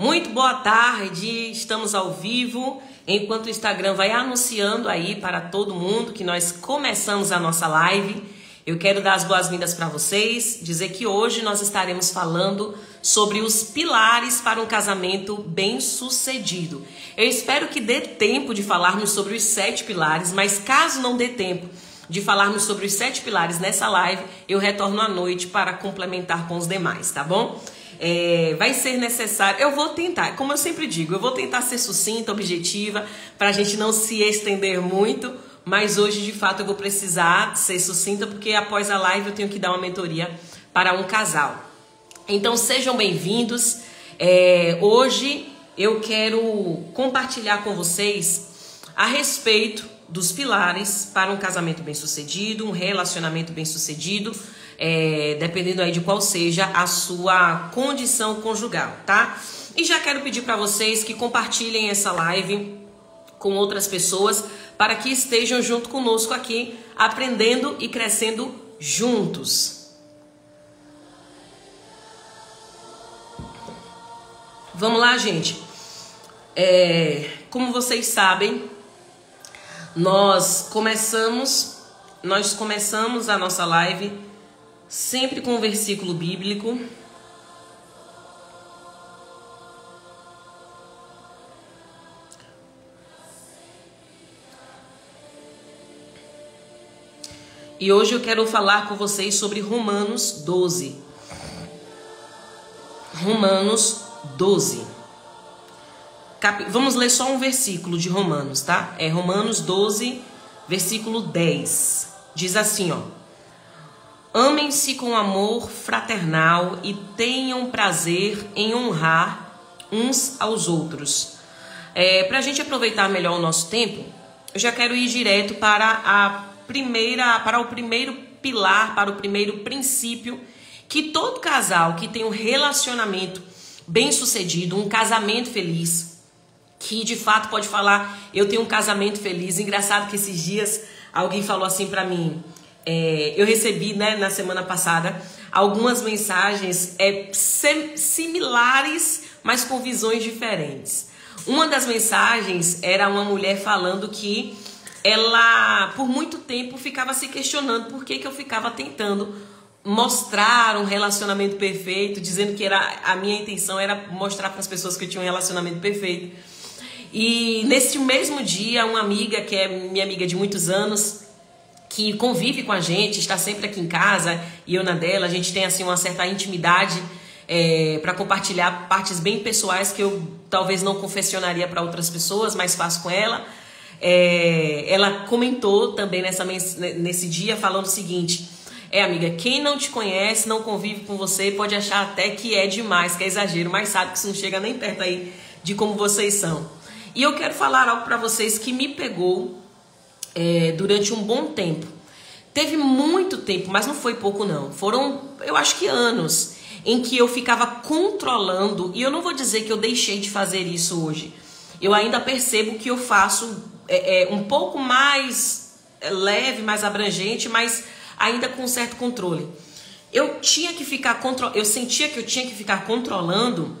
Muito boa tarde, estamos ao vivo, enquanto o Instagram vai anunciando aí para todo mundo que nós começamos a nossa live. Eu quero dar as boas-vindas para vocês, dizer que hoje nós estaremos falando sobre os pilares para um casamento bem-sucedido. Eu espero que dê tempo de falarmos sobre os 7 pilares, mas caso não dê tempo de falarmos sobre os 7 pilares nessa live, eu retorno à noite para complementar com os demais, tá bom? Vai ser necessário, eu vou tentar, como eu sempre digo, eu vou tentar ser sucinta, objetiva, para a gente não se estender muito, mas hoje de fato eu vou precisar ser sucinta, porque após a live eu tenho que dar uma mentoria para um casal. Então sejam bem-vindos. Hoje eu quero compartilhar com vocês a respeito dos pilares para um casamento bem-sucedido, um relacionamento bem-sucedido, dependendo aí de qual seja a sua condição conjugal, tá? E já quero pedir para vocês que compartilhem essa live com outras pessoas para que estejam junto conosco aqui, aprendendo e crescendo juntos. Vamos lá, gente. Como vocês sabem, nós começamos a nossa live sempre com um versículo bíblico. E hoje eu quero falar com vocês sobre Romanos 12. Romanos 12. Vamos ler só um versículo de Romanos, tá? Romanos 12, versículo 10. Diz assim, ó. Amem-se com amor fraternal e tenham prazer em honrar uns aos outros. Para a gente aproveitar melhor o nosso tempo, eu já quero ir direto para o primeiro pilar, para o primeiro princípio, que todo casal que tem um relacionamento bem-sucedido, um casamento feliz, que de fato pode falar, eu tenho um casamento feliz. Engraçado que esses dias alguém falou assim para mim, eu recebi, né, na semana passada algumas mensagens similares, mas com visões diferentes. Uma das mensagens era uma mulher falando que ela, por muito tempo, ficava se questionando por que eu ficava tentando mostrar um relacionamento perfeito, dizendo que a minha intenção era mostrar para as pessoas que eu tinha um relacionamento perfeito. E nesse mesmo dia, uma amiga, que é minha amiga de muitos anos, que convive com a gente, está sempre aqui em casa e eu na dela, a gente tem assim uma certa intimidade para compartilhar partes bem pessoais que eu talvez não confessionaria para outras pessoas, mas faço com ela. Ela comentou também nesse dia falando o seguinte: amiga, quem não te conhece, não convive com você, pode achar até que é demais, que é exagero, mas sabe que isso não chega nem perto aí de como vocês são. E eu quero falar algo para vocês que me pegou durante um bom tempo. Teve muito tempo, mas não foi pouco não. Foram, eu acho que anos, em que eu ficava controlando, e eu não vou dizer que eu deixei de fazer isso hoje. Eu ainda percebo que eu faço um pouco mais leve, mais abrangente, mas ainda com certo controle. Eu sentia que eu tinha que ficar controlando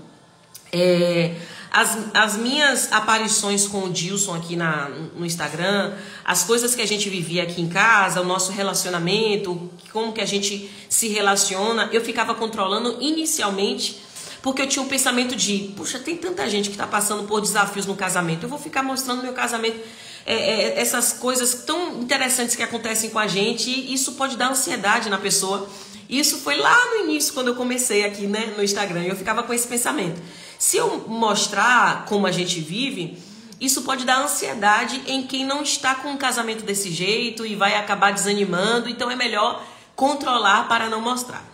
as minhas aparições com o Dilson aqui no Instagram, as coisas que a gente vivia aqui em casa, o nosso relacionamento, como que a gente se relaciona. Eu ficava controlando inicialmente porque eu tinha um pensamento de, puxa, tem tanta gente que está passando por desafios no casamento, eu vou ficar mostrando meu casamento, essas coisas tão interessantes que acontecem com a gente, e isso pode dar ansiedade na pessoa. Isso foi lá no início, quando eu comecei aqui, né, no Instagram, e eu ficava com esse pensamento. Se eu mostrar como a gente vive, isso pode dar ansiedade em quem não está com um casamento desse jeito e vai acabar desanimando, então é melhor controlar para não mostrar.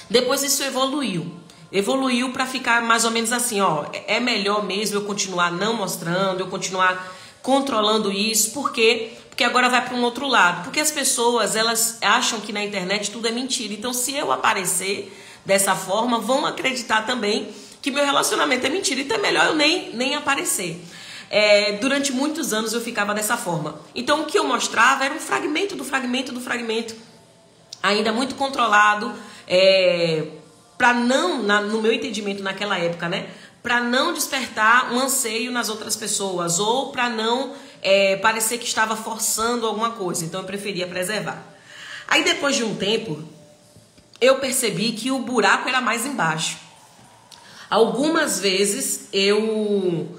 Depois isso evoluiu para ficar mais ou menos assim, ó, é melhor mesmo eu continuar não mostrando, eu continuar controlando isso. Por quê? Porque agora vai para um outro lado. Porque as pessoas, elas acham que na internet tudo é mentira. Então, se eu aparecer dessa forma, vão acreditar também que meu relacionamento é mentira. Então, é melhor eu nem aparecer. Durante muitos anos eu ficava dessa forma. Então, o que eu mostrava era um fragmento do fragmento, ainda muito controlado, para não, no meu entendimento naquela época, né? Para não despertar um anseio nas outras pessoas ou para não parecer que estava forçando alguma coisa. Então eu preferia preservar. Aí depois de um tempo, eu percebi que o buraco era mais embaixo. Algumas vezes eu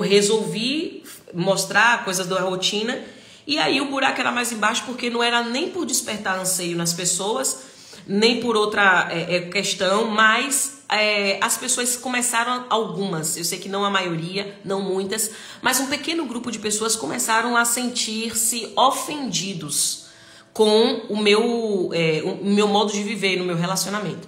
resolvi mostrar coisas da rotina e aí o buraco era mais embaixo porque não era nem por despertar anseio nas pessoas, nem por outra questão, mas as pessoas começaram, algumas, eu sei que não a maioria, não muitas, mas um pequeno grupo de pessoas começaram a sentir-se ofendidos com o meu modo de viver no meu relacionamento.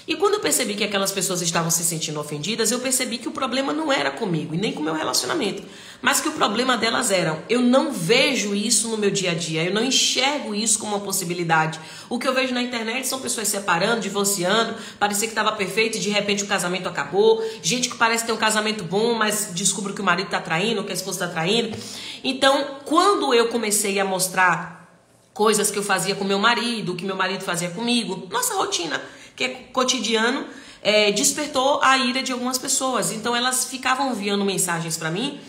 E quando eu percebi que aquelas pessoas estavam se sentindo ofendidas, eu percebi que o problema não era comigo e nem com o meu relacionamento, mas que o problema delas era: eu não vejo isso no meu dia a dia, eu não enxergo isso como uma possibilidade. O que eu vejo na internet são pessoas separando, divorciando, parecia que estava perfeito e de repente o casamento acabou, gente que parece ter um casamento bom, mas descobre que o marido está traindo, que a esposa está traindo. Então, quando eu comecei a mostrar coisas que eu fazia com meu marido, o que meu marido fazia comigo, nossa rotina, que é cotidiano, despertou a ira de algumas pessoas. Então elas ficavam enviando mensagens para mim,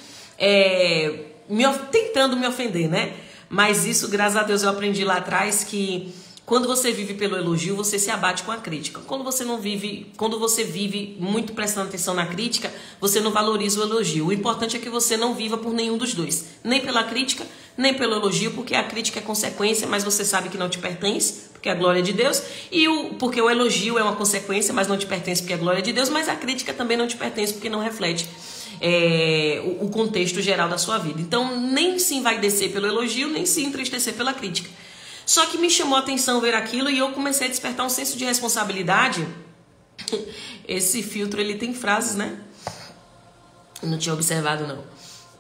tentando me ofender, né? Mas isso, graças a Deus, eu aprendi lá atrás que quando você vive pelo elogio, você se abate com a crítica. Quando você vive muito prestando atenção na crítica, você não valoriza o elogio. O importante é que você não viva por nenhum dos dois, nem pela crítica, nem pelo elogio, porque a crítica é consequência, mas você sabe que não te pertence, porque é a glória de Deus, porque o elogio é uma consequência, mas não te pertence porque é a glória de Deus, mas a crítica também não te pertence porque não reflete o contexto geral da sua vida. Então, nem se envaidecer pelo elogio, nem se entristecer pela crítica. Só que me chamou a atenção ver aquilo e eu comecei a despertar um senso de responsabilidade. Esse filtro, ele tem frases, né? Eu não tinha observado, não.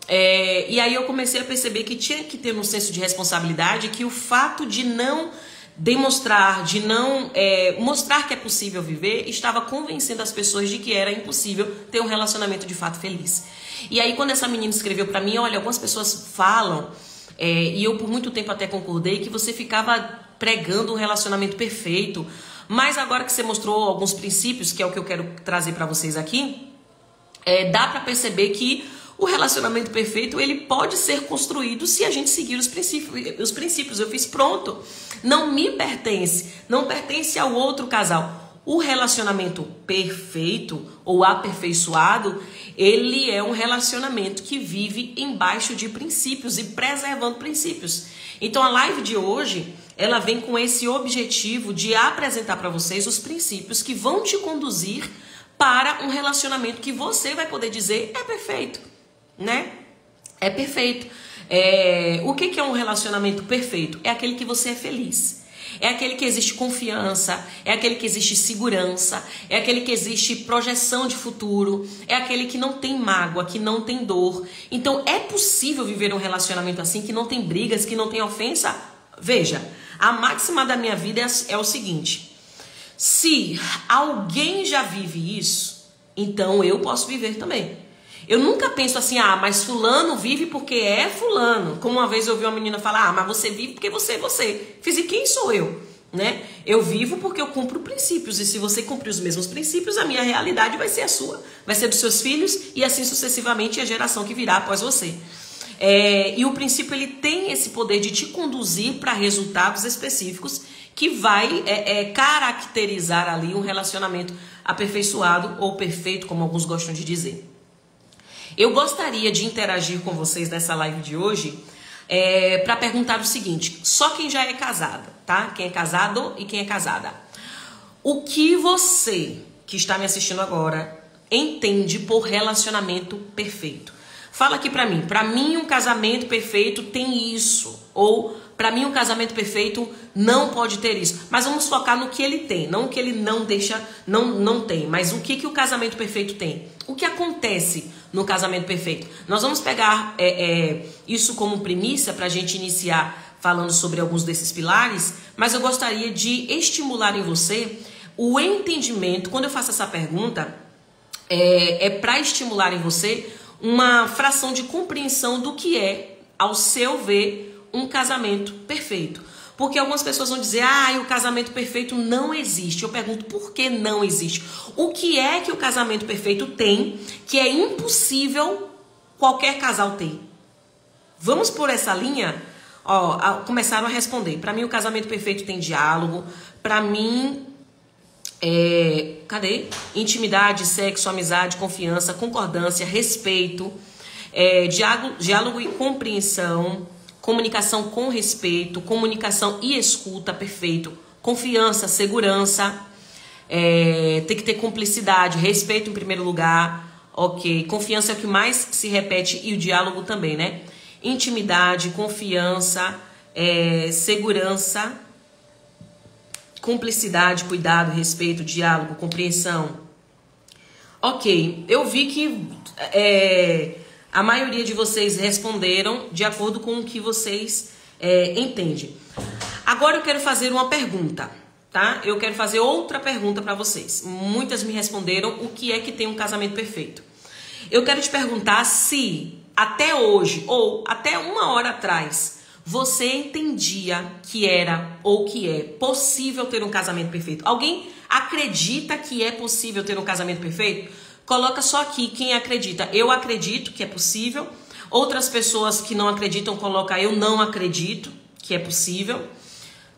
E aí eu comecei a perceber que tinha que ter um senso de responsabilidade, que o fato de não demonstrar, de não mostrar que é possível viver, estava convencendo as pessoas de que era impossível ter um relacionamento de fato feliz. E aí quando essa menina escreveu pra mim: olha, algumas pessoas falam, e eu por muito tempo até concordei, que você ficava pregando um relacionamento perfeito, mas agora que você mostrou alguns princípios, que é o que eu quero trazer pra vocês aqui, dá pra perceber que o relacionamento perfeito, ele pode ser construído se a gente seguir os princípios. Eu fiz pronto. Não me pertence. Não pertence ao outro casal. O relacionamento perfeito ou aperfeiçoado, ele é um relacionamento que vive embaixo de princípios e preservando princípios. Então a live de hoje, ela vem com esse objetivo de apresentar para vocês os princípios que vão te conduzir para um relacionamento que você vai poder dizer é perfeito. Né? É perfeito. O que é um relacionamento perfeito? É aquele que você é feliz. É aquele que existe confiança, é aquele que existe segurança, é aquele que existe projeção de futuro, é aquele que não tem mágoa, que não tem dor. Então é possível viver um relacionamento assim, que não tem brigas, que não tem ofensa? Veja, a máxima da minha vida é o seguinte: se alguém já vive isso, então eu posso viver também. Eu nunca penso assim: mas fulano vive porque é fulano. Como uma vez eu ouvi uma menina falar: mas você vive porque você é você. Fiz, e quem sou eu? Né? Eu vivo porque eu cumpro princípios. E se você cumprir os mesmos princípios, a minha realidade vai ser a sua. Vai ser dos seus filhos e assim sucessivamente a geração que virá após você. E o princípio, ele tem esse poder de te conduzir para resultados específicos que vai caracterizar ali um relacionamento aperfeiçoado ou perfeito, como alguns gostam de dizer. Eu gostaria de interagir com vocês nessa live de hoje para perguntar o seguinte: só quem já é casada, tá? Quem é casado e quem é casada. O que você que está me assistindo agora entende por relacionamento perfeito? Fala aqui pra mim. Pra mim, um casamento perfeito tem isso. Ou, pra mim, um casamento perfeito não pode ter isso. Mas vamos focar no que ele tem. Não o que ele não deixa, não tem. Mas o que o casamento perfeito tem? O que acontece no casamento perfeito? Nós vamos pegar isso como premissa pra gente iniciar falando sobre alguns desses pilares. Mas eu gostaria de estimular em você o entendimento. Quando eu faço essa pergunta, é pra estimular em você uma fração de compreensão do que é, ao seu ver, um casamento perfeito. Porque algumas pessoas vão dizer, o casamento perfeito não existe. Eu pergunto, por que não existe? O que é que o casamento perfeito tem que é impossível qualquer casal ter? Vamos por essa linha? Começaram a responder. Para mim, o casamento perfeito tem diálogo. Para mim, intimidade, sexo, amizade, confiança, concordância, respeito, diálogo e compreensão, comunicação com respeito, comunicação e escuta, perfeito, confiança, segurança, tem que ter cumplicidade, respeito em primeiro lugar, ok, confiança é o que mais se repete e o diálogo também, né? Intimidade, confiança, segurança, cumplicidade, cuidado, respeito, diálogo, compreensão. Ok, eu vi que a maioria de vocês responderam de acordo com o que vocês entendem. Agora eu quero fazer uma pergunta, tá? Eu quero fazer outra pergunta para vocês. Muitas me responderam o que é que tem um casamento perfeito. Eu quero te perguntar se até hoje ou até uma hora atrás você entendia que era ou que é possível ter um casamento perfeito. Alguém acredita que é possível ter um casamento perfeito? Coloca só aqui quem acredita. Eu acredito que é possível. Outras pessoas que não acreditam, coloca eu não acredito que é possível.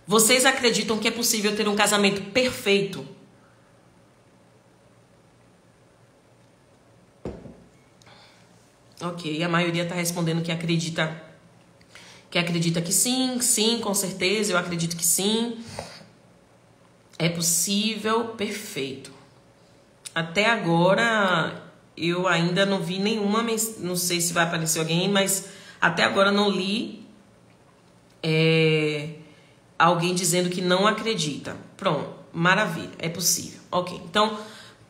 Vocês acreditam que é possível ter um casamento perfeito? Ok, a maioria está respondendo que acredita que sim, com certeza, eu acredito que sim. É possível, perfeito. Até agora, eu ainda não vi nenhuma, não sei se vai aparecer alguém, mas até agora não li alguém dizendo que não acredita. Pronto, maravilha, é possível. Ok, então,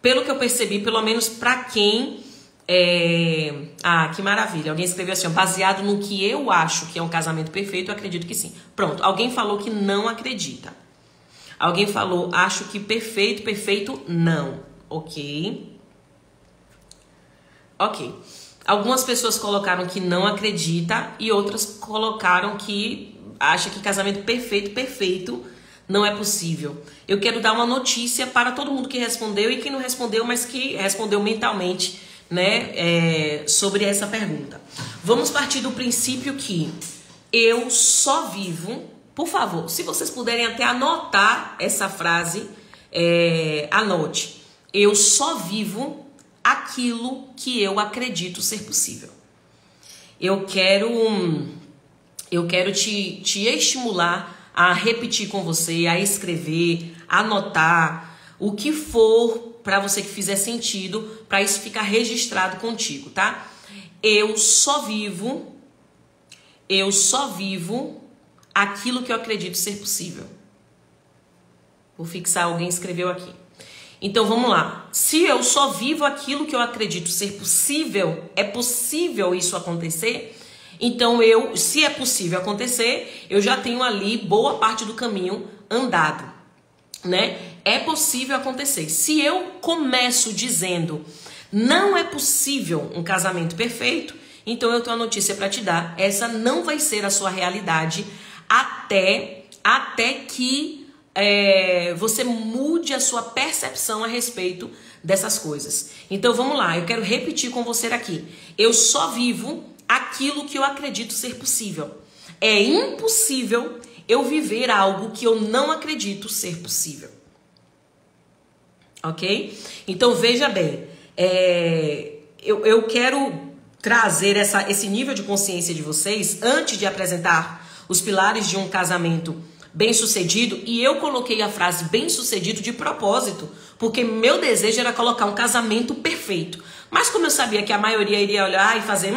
pelo que eu percebi, pelo menos para quem... que maravilha, alguém escreveu assim, baseado no que eu acho que é um casamento perfeito, eu acredito que sim. Pronto, alguém falou que não acredita. Alguém falou, acho que perfeito, não. Ok. Algumas pessoas colocaram que não acredita e outras colocaram que acha que casamento perfeito não é possível. Eu quero dar uma notícia para todo mundo que respondeu e quem não respondeu, mas que respondeu mentalmente, né, sobre essa pergunta. Vamos partir do princípio que eu só vivo, por favor, se vocês puderem até anotar essa frase, anote. Eu só vivo aquilo que eu acredito ser possível. Eu quero te estimular a repetir com você, a escrever, anotar, o que for para você que fizer sentido, para isso ficar registrado contigo, tá? Eu só vivo aquilo que eu acredito ser possível. Vou fixar, alguém escreveu aqui. Então vamos lá. Se eu só vivo aquilo que eu acredito ser possível, é possível isso acontecer? Então se é possível acontecer, eu já tenho ali boa parte do caminho andado, né? É possível acontecer. Se eu começo dizendo não é possível um casamento perfeito, então eu tenho uma notícia para te dar. Essa não vai ser a sua realidade até que você mude a sua percepção a respeito dessas coisas. Então vamos lá, eu quero repetir com você aqui. Eu só vivo aquilo que eu acredito ser possível. É impossível eu viver algo que eu não acredito ser possível. Ok? Então veja bem, eu quero trazer esse nível de consciência de vocês antes de apresentar os pilares de um casamento bem-sucedido, e eu coloquei a frase bem-sucedido de propósito, porque meu desejo era colocar um casamento perfeito. Mas como eu sabia que a maioria iria olhar e fazer,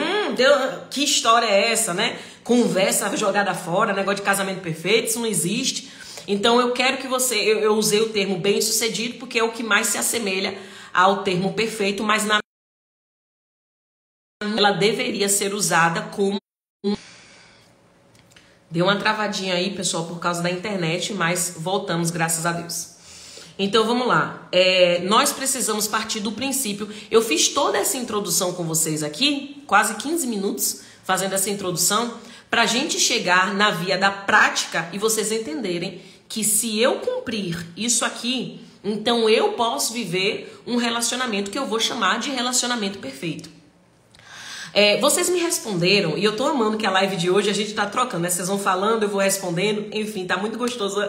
que história é essa, né? Conversa jogada fora, negócio de casamento perfeito, isso não existe. Então eu quero que eu usei o termo bem-sucedido porque é o que mais se assemelha ao termo perfeito, mas ela deveria ser usada como... Deu uma travadinha aí, pessoal, por causa da internet, mas voltamos, graças a Deus. Então, vamos lá. Nós precisamos partir do princípio... Eu fiz toda essa introdução com vocês aqui, quase 15 minutos, fazendo essa introdução, pra gente chegar na via da prática e vocês entenderem que se eu cumprir isso aqui, então eu posso viver um relacionamento que eu vou chamar de relacionamento perfeito. Vocês me responderam, e eu tô amando que a live de hoje a gente tá trocando, né? Vocês vão falando, eu vou respondendo, enfim, tá muito gostoso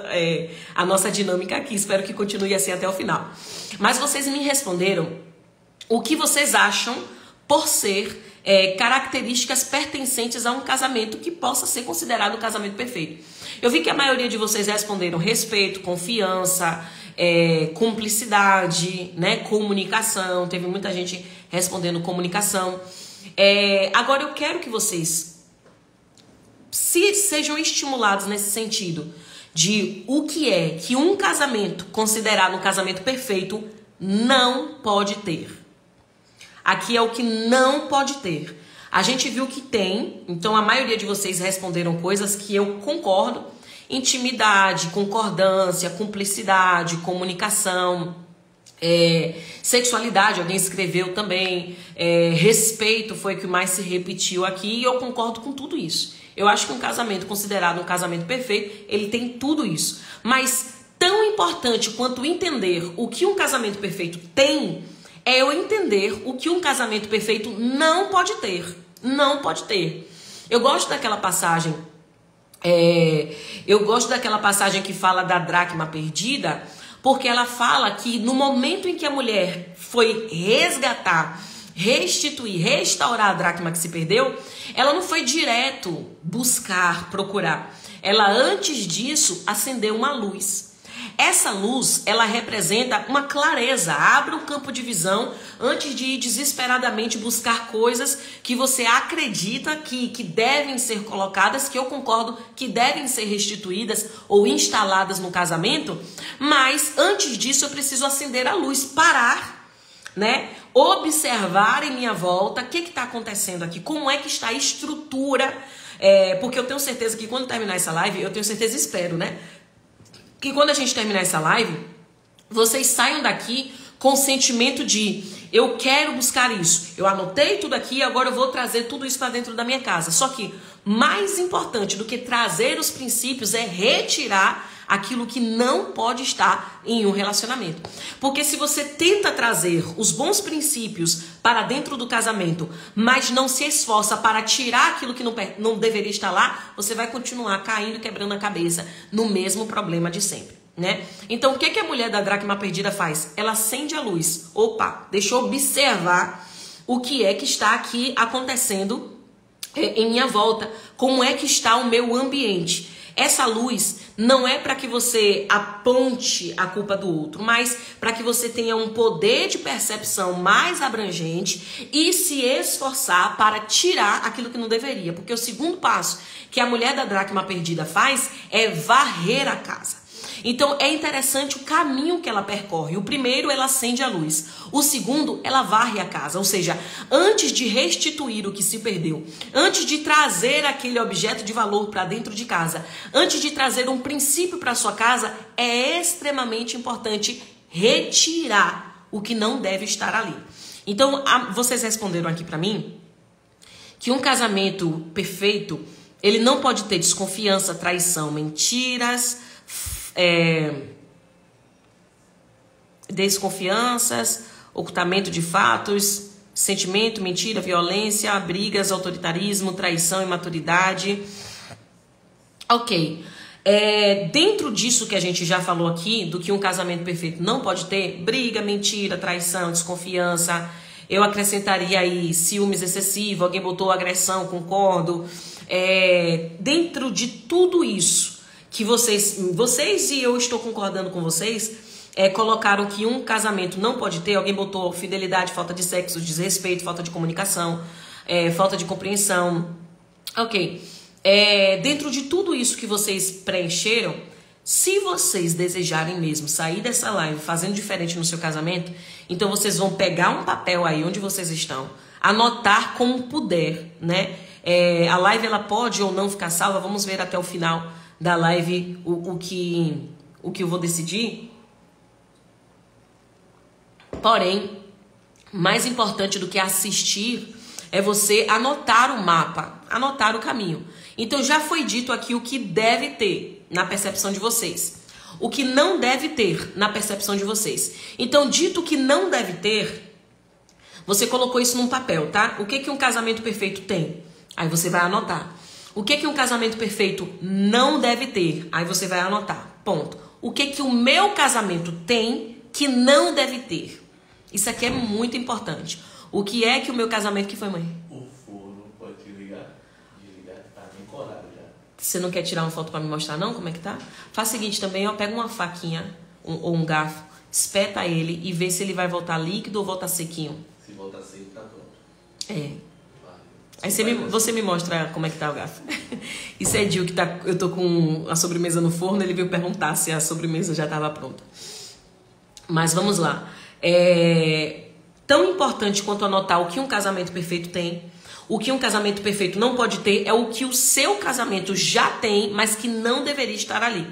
a nossa dinâmica aqui, espero que continue assim até o final. Mas vocês me responderam o que vocês acham por ser características pertencentes a um casamento que possa ser considerado um casamento perfeito. Eu vi que a maioria de vocês responderam respeito, confiança, cumplicidade, né? Comunicação, teve muita gente respondendo comunicação. Agora eu quero que vocês sejam estimulados nesse sentido de o que é que um casamento considerado um casamento perfeito não pode ter. Aqui é o que não pode ter. A gente viu que tem, então a maioria de vocês responderam coisas que eu concordo. Intimidade, concordância, cumplicidade, comunicação, sexualidade, alguém escreveu também, respeito foi o que mais se repetiu aqui e eu concordo com tudo isso. Eu acho que um casamento considerado um casamento perfeito, ele tem tudo isso. Mas tão importante quanto entender o que um casamento perfeito tem, é eu entender o que um casamento perfeito não pode ter. Não pode ter. Eu gosto daquela passagem, que fala da dracma perdida, porque ela fala que no momento em que a mulher foi resgatar, restituir, restaurar a dracma que se perdeu, ela não foi direto buscar, procurar. Ela antes disso acendeu uma luz. Essa luz, ela representa uma clareza, abre um campo de visão antes de ir desesperadamente buscar coisas que você acredita que devem ser colocadas, que eu concordo que devem ser restituídas ou instaladas no casamento, mas antes disso eu preciso acender a luz, parar, né? Observar em minha volta o que está acontecendo aqui, como é que está a estrutura, porque eu tenho certeza que quando terminar essa live, eu tenho certeza, espero, né? Que quando a gente terminar essa live, vocês saiam daqui com o sentimento de eu quero buscar isso. Eu anotei tudo aqui, agora eu vou trazer tudo isso para dentro da minha casa. Só que mais importante do que trazer os princípios é retirar aquilo que não pode estar em um relacionamento. Porque se você tenta trazer os bons princípios para dentro do casamento, mas não se esforça para tirar aquilo que não deveria estar lá, você vai continuar caindo e quebrando a cabeça no mesmo problema de sempre, né? Então, o que a mulher da dracma perdida faz? Ela acende a luz. Opa, deixa eu observar o que é que está aqui acontecendo em minha volta. Como é que está o meu ambiente? Essa luz não é para que você aponte a culpa do outro, mas para que você tenha um poder de percepção mais abrangente e se esforçar para tirar aquilo que não deveria. Porque o segundo passo que a mulher da dracma perdida faz é varrer a casa. Então é interessante o caminho que ela percorre. O primeiro, ela acende a luz. O segundo, ela varre a casa. Ou seja, antes de restituir o que se perdeu, antes de trazer aquele objeto de valor para dentro de casa, antes de trazer um princípio para sua casa, é extremamente importante retirar o que não deve estar ali. Então, vocês responderam aqui para mim que um casamento perfeito, ele não pode ter desconfiança, traição, mentiras, desconfianças, ocultamento de fatos, sentimento, mentira, violência, brigas, autoritarismo, traição, imaturidade. Ok. Dentro disso que a gente já falou aqui, do que um casamento perfeito não pode ter, briga, mentira, traição, desconfiança, eu acrescentaria aí ciúmes excessivo, alguém botou agressão, concordo. Dentro de tudo isso que vocês e eu estou concordando com vocês, colocaram que um casamento não pode ter, alguém botou fidelidade, falta de sexo, desrespeito, falta de comunicação, falta de compreensão. Ok. Dentro de tudo isso que vocês preencheram, se vocês desejarem mesmo sair dessa live fazendo diferente no seu casamento, então vocês vão pegar um papel aí onde vocês estão, anotar como puder, né? A live ela pode ou não ficar salva, vamos ver até o final da live o que eu vou decidir. Porém, mais importante do que assistir é você anotar o mapa, anotar o caminho. Então já foi dito aqui o que deve ter na percepção de vocês. O que não deve ter na percepção de vocês. Então, dito o que não deve ter, você colocou isso num papel, tá? O que que um casamento perfeito tem? Aí você vai anotar. O que que um casamento perfeito não deve ter? Aí você vai anotar. Ponto. O que que o meu casamento tem que não deve ter? Isso aqui é muito importante. O que é que o meu casamento... Que foi, mãe? O forno pode ligar. Desligar, tá bem colado já. Você não quer tirar uma foto pra me mostrar não como é que tá? Faz o seguinte também, ó, pega uma faquinha ou um garfo, espeta ele e vê se ele vai voltar líquido ou voltar sequinho. Se voltar seco, tá pronto. É. Aí você me mostra como é que tá o garfo. Isso é Dil que tá... Eu tô com a sobremesa no forno, ele veio perguntar se a sobremesa já estava pronta. Mas vamos lá. Tão importante quanto anotar o que um casamento perfeito tem, o que um casamento perfeito não pode ter, é o que o seu casamento já tem, mas que não deveria estar ali.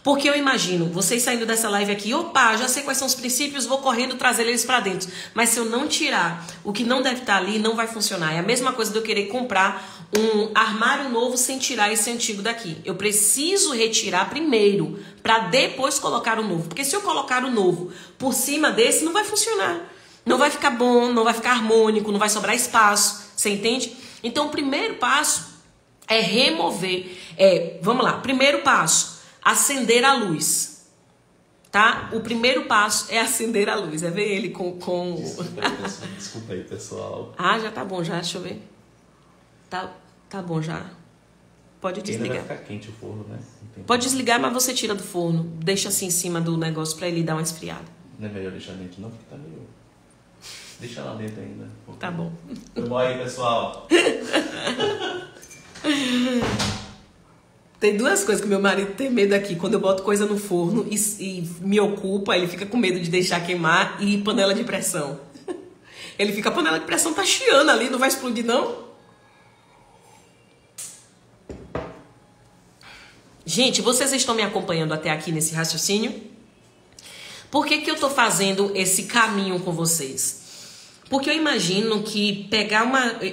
Porque eu imagino vocês saindo dessa live aqui, opa, já sei quais são os princípios, vou correndo trazer eles para dentro. Mas se eu não tirar o que não deve estar ali, não vai funcionar. É a mesma coisa de eu querer comprar um armário novo sem tirar esse antigo daqui. Eu preciso retirar primeiro, para depois colocar o novo. Porque se eu colocar o novo por cima desse, não vai funcionar. Não vai ficar bom, não vai ficar harmônico, não vai sobrar espaço. Você entende? Então o primeiro passo é remover. Vamos lá, primeiro passo. Acender a luz, tá? O primeiro passo é acender a luz. É ver ele com... Desculpa aí, pessoal. Ah, já tá bom já, deixa eu ver. Tá bom já. Pode desligar. Ainda vai ficar quente o forno, né? Pode desligar, mas você tira do forno. Deixa assim em cima do negócio pra ele dar uma esfriada. Não é melhor deixar dentro não, porque tá meio... Deixa lá dentro ainda. Tá bom. Foi bom aí, pessoal. Tem duas coisas que meu marido tem medo aqui. Quando eu boto coisa no forno e me ocupa, ele fica com medo de deixar queimar, e panela de pressão. Ele fica, a panela de pressão tá chiando ali, não vai explodir não? Gente, vocês estão me acompanhando até aqui nesse raciocínio? Por que que eu tô fazendo esse caminho com vocês? Porque eu imagino que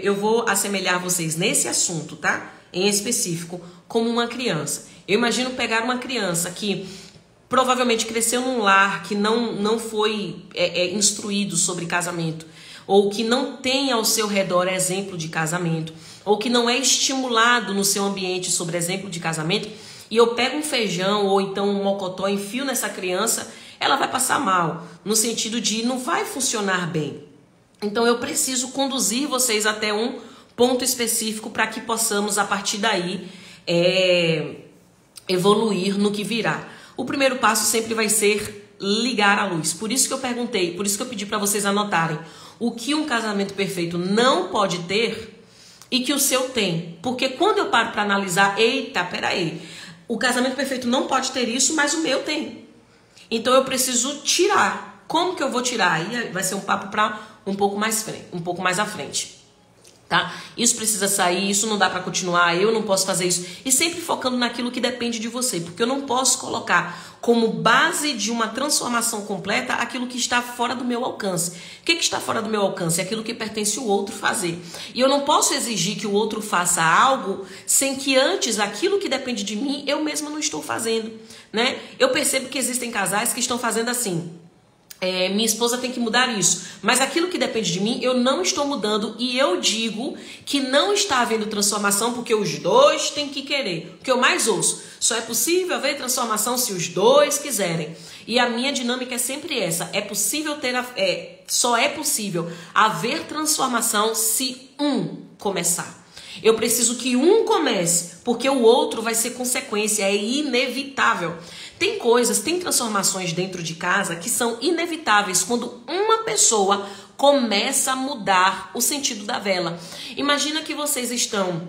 eu vou assemelhar vocês nesse assunto, tá? Em específico, como uma criança. Eu imagino pegar uma criança que provavelmente cresceu num lar que não foi instruído sobre casamento, ou que não tem ao seu redor exemplo de casamento, ou que não é estimulado no seu ambiente sobre exemplo de casamento, e eu pego um feijão ou então um mocotó, enfio nessa criança, ela vai passar mal, no sentido de não vai funcionar bem. Então eu preciso conduzir vocês até um ponto específico para que possamos, a partir daí, evoluir no que virá. O primeiro passo sempre vai ser ligar a luz. Por isso que eu perguntei, por isso que eu pedi para vocês anotarem o que um casamento perfeito não pode ter e que o seu tem. Porque quando eu paro para analisar, eita, peraí, o casamento perfeito não pode ter isso, mas o meu tem. Então eu preciso tirar. Como que eu vou tirar? Aí vai ser um papo para um pouco mais à frente. Tá? Isso precisa sair, isso não dá para continuar, eu não posso fazer isso. E sempre focando naquilo que depende de você, porque eu não posso colocar como base de uma transformação completa aquilo que está fora do meu alcance. O que está fora do meu alcance? É aquilo que pertence ao outro fazer. E eu não posso exigir que o outro faça algo sem que antes aquilo que depende de mim eu mesma não estou fazendo, né? Eu percebo que existem casais que estão fazendo assim. Minha esposa tem que mudar isso, mas aquilo que depende de mim eu não estou mudando, e eu digo que não está havendo transformação porque os dois têm que querer. O que eu mais ouço, só é possível haver transformação se os dois quiserem. E a minha dinâmica é sempre essa, só é possível haver transformação se um começar. Eu preciso que um comece, porque o outro vai ser consequência, é inevitável. Tem transformações dentro de casa que são inevitáveis quando uma pessoa começa a mudar o sentido da vela. Imagina que vocês estão